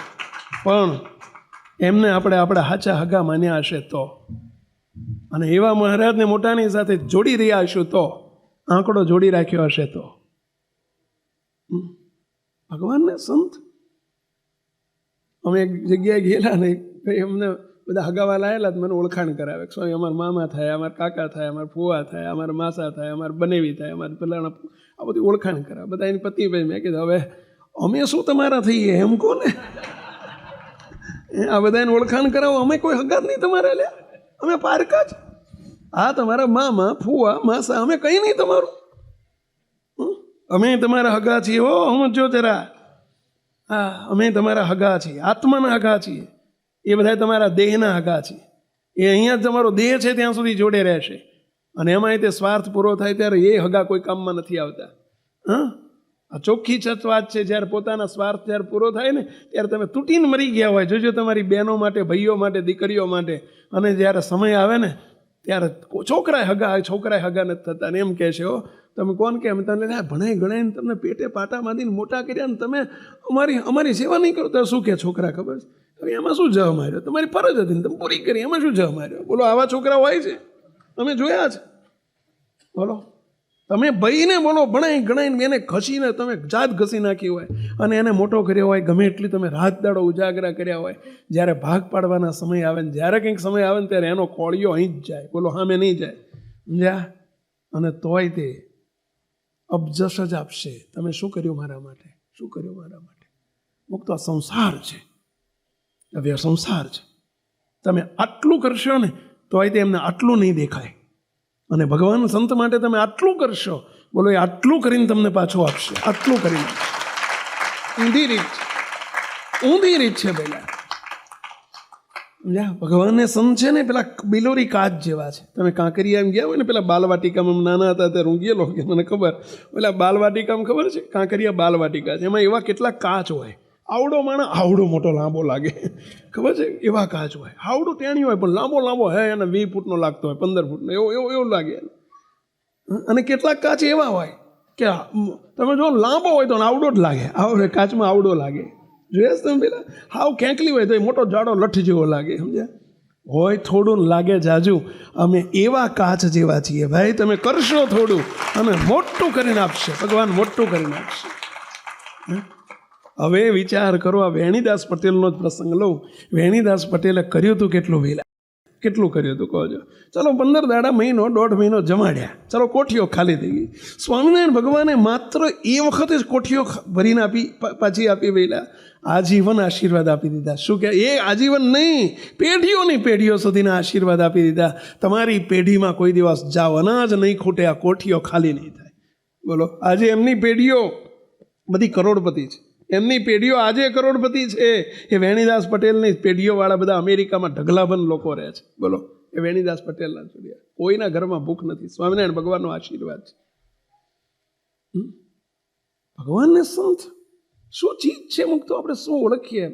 પણ એમને આપણે આપણા હાચા હગા માન્યા હશે તો, અને એવા મહારાજને મોટાની સાથે જોડી રહ્યા હશું તો, આંકડો જોડી રાખ્યો હશે તો. ભગવાનને સંત અમે એક જગ્યાએ ગયેલા ને, અમને બધા હગાવાલા આવેલા, મને ઓળખાણ કરાવે. સ્વામી અમારા મામા થાય, અમારા કાકા થાય, અમારા ફુવા થાય, અમારા માસા થાય, અમારા બનેવી થાય, અમારા પેલાના, આ બધી ઓળખાણ કરાવે. બધા એની પતિ ભાઈ. મેં કીધું હવે અમે શું તમારા થઈએ એમ કહો ને. આ બધાને ઓળખાણ કરાવો. અમે કોઈ હગા જ નહીં તમારે, લે અમે પારકા જ. આ તમારા મામા, ફુવા, માસા, અમે કંઈ નહીં તમારું. અમે તમારા હગા છીએ. હો સમજો જરા. હા, અમે તમારા હગા છીએ, આત્માના હગા છીએ. એ બધા તમારા દેહના હગા છીએ. એ અહીંયા જ તમારો દેહ છે ત્યાં સુધી જોડે રહેશે. અને એમાંય તે સ્વાર્થ પૂરો થાય ત્યારે એ હગા કોઈ કામમાં નથી આવતા. હા, આ ચોખ્ખી છત વાત છે. જ્યારે પોતાના સ્વાર્થ જ્યારે પૂરો થાય ને ત્યારે તમે તૂટીને મરી ગયા હોય. જોજો તમારી બહેનો માટે, ભાઈઓ માટે, દીકરીઓ માટે. અને જ્યારે સમય આવે ને ત્યારે છોકરાએ હગા નથી થતા. ને એમ કહે છે, હો તમે કોણ કે અમે તમને ભણાઈ ગણાઈને તમને પેટે પાટા બાંધીને મોટા કર્યા ને તમે અમારી સેવા નહીં કરો તો શું કે છોકરા? ખબર છે હવે એમાં શું જહ માર્યો? તમારી ફરજ હતી ને તમે પૂરી કરી, એમાં શું જહ માર્યો? બોલો, આવા છોકરા હોય છે, અમે જોયા છે. બોલો, તમે ભાઈને બોલો ભણાઈ ગણાઈને એને ઘસીને તમે જાત ઘસી નાખી હોય અને એને મોટો કર્યો હોય, ગમે એટલી તમે રાત દાડો ઉજાગરા કર્યા હોય, જ્યારે ભાગ પાડવાના સમય આવે ને જ્યારે કંઈક સમય આવે ને ત્યારે એનો કોળિયો અહીં જ જાય, બોલો સામે નહીં જાય, સમજ્યા? અને તોય તે અબજસ જ આપશે, તમે શું કર્યું મારા માટે, શું કર્યું મારા માટે. મુક્ત આ સંસાર છે, હવે આ સંસાર છે. તમે આટલું કરશો ને તોય તે એમને આટલું નહીં દેખાય, અને ભગવાન સંત માટે તમે આટલું કરશો, બોલો એ આટલું કરીને તમને પાછું આપશે, આટલું કરીને. ઊંધી રીત, ઊંધી રીત છે પહેલાં. સમજ્યા? ભગવાનને સંત છે ને પેલા બિલોરી કાચ જેવા છે. તમે કાંકરિયા એમ ગયા હોય ને પેલા બાલવાટિકામાં નાના હતા ત્યારે હું ગયેલો કે મને ખબર, પેલા બાલવાટિકામાં ખબર છે કાંકરિયા બાલવાટિકા છે, એમાં એવા કેટલા કાચ હોય, આવડો માણસ આવડો મોટો લાંબો લાગે, ખબર છે? એવા કાચ હોય, આવડો ટેણી હોય પણ લાંબો લાંબો હે, અને 20 ફૂટનો લાગતો હોય, 15 ફૂટનો, એવું લાગે. અને કેટલાક કાચ એવા હોય કે તમે જો લાંબો હોય તો આવડો જ લાગે, આવડે કાચમાં આવડો લાગે. જોયા તમે પેલા હાવ ખેંકલી હોય તો એ મોટો જાડો લઠ જેવો લાગે, સમજ્યા? હોય થોડું લાગે જાજુ, અમે એવા કાચ જેવા છીએ ભાઈ. તમે કરશો થોડું અને મોટું કરીને આપશે ભગવાન, મોટું કરીને આપશે. હવે વિચાર કરો, આ વેણીદાસ પટેલનો જ પ્રસંગ લઉં. વેણીદાસ પટેલે કર્યું હતું કેટલું વેલા, કેટલું કર્યું હતું કહો છો? ચલો 15 દાડા, મહિનો, 1.5 મહિનો જમાડ્યા, ચલો કોઠીઓ ખાલી થઈ ગઈ. સ્વામિનારાયણ ભગવાને માત્ર એ વખતે જ કોઠીઓ ભરીને આપી, પાછી આપી વેલા, આજીવન આશીર્વાદ આપી દીધા. શું કે એ આજીવન નહીં, પેઢીઓની પેઢીઓ સુધીના આશીર્વાદ આપી દીધા. તમારી પેઢીમાં કોઈ દિવસ જાઓ, અનાજ નહીં ખૂટે, આ કોઠીઓ ખાલી નહીં થાય. બોલો, આજે એમની પેઢીઓ બધી કરોડપતિ છે, એમની પેઢીઓ આજે કરોડપતિ છે. એ વેણીદાસ પટેલની પેઢીઓવાળા બધા અમેરિકામાં ઢગલાબંધ લોકો રહે છે. બોલો, એ વેણીદાસ પટેલના જોડ્યા, કોઈના ઘરમાં ભૂખ નથી. સ્વામિનારાયણ ભગવાનનો આશીર્વાદ છે. ભગવાનને સંત શું ચીજ છે મુક્તો, આપણે શું ઓળખીએ?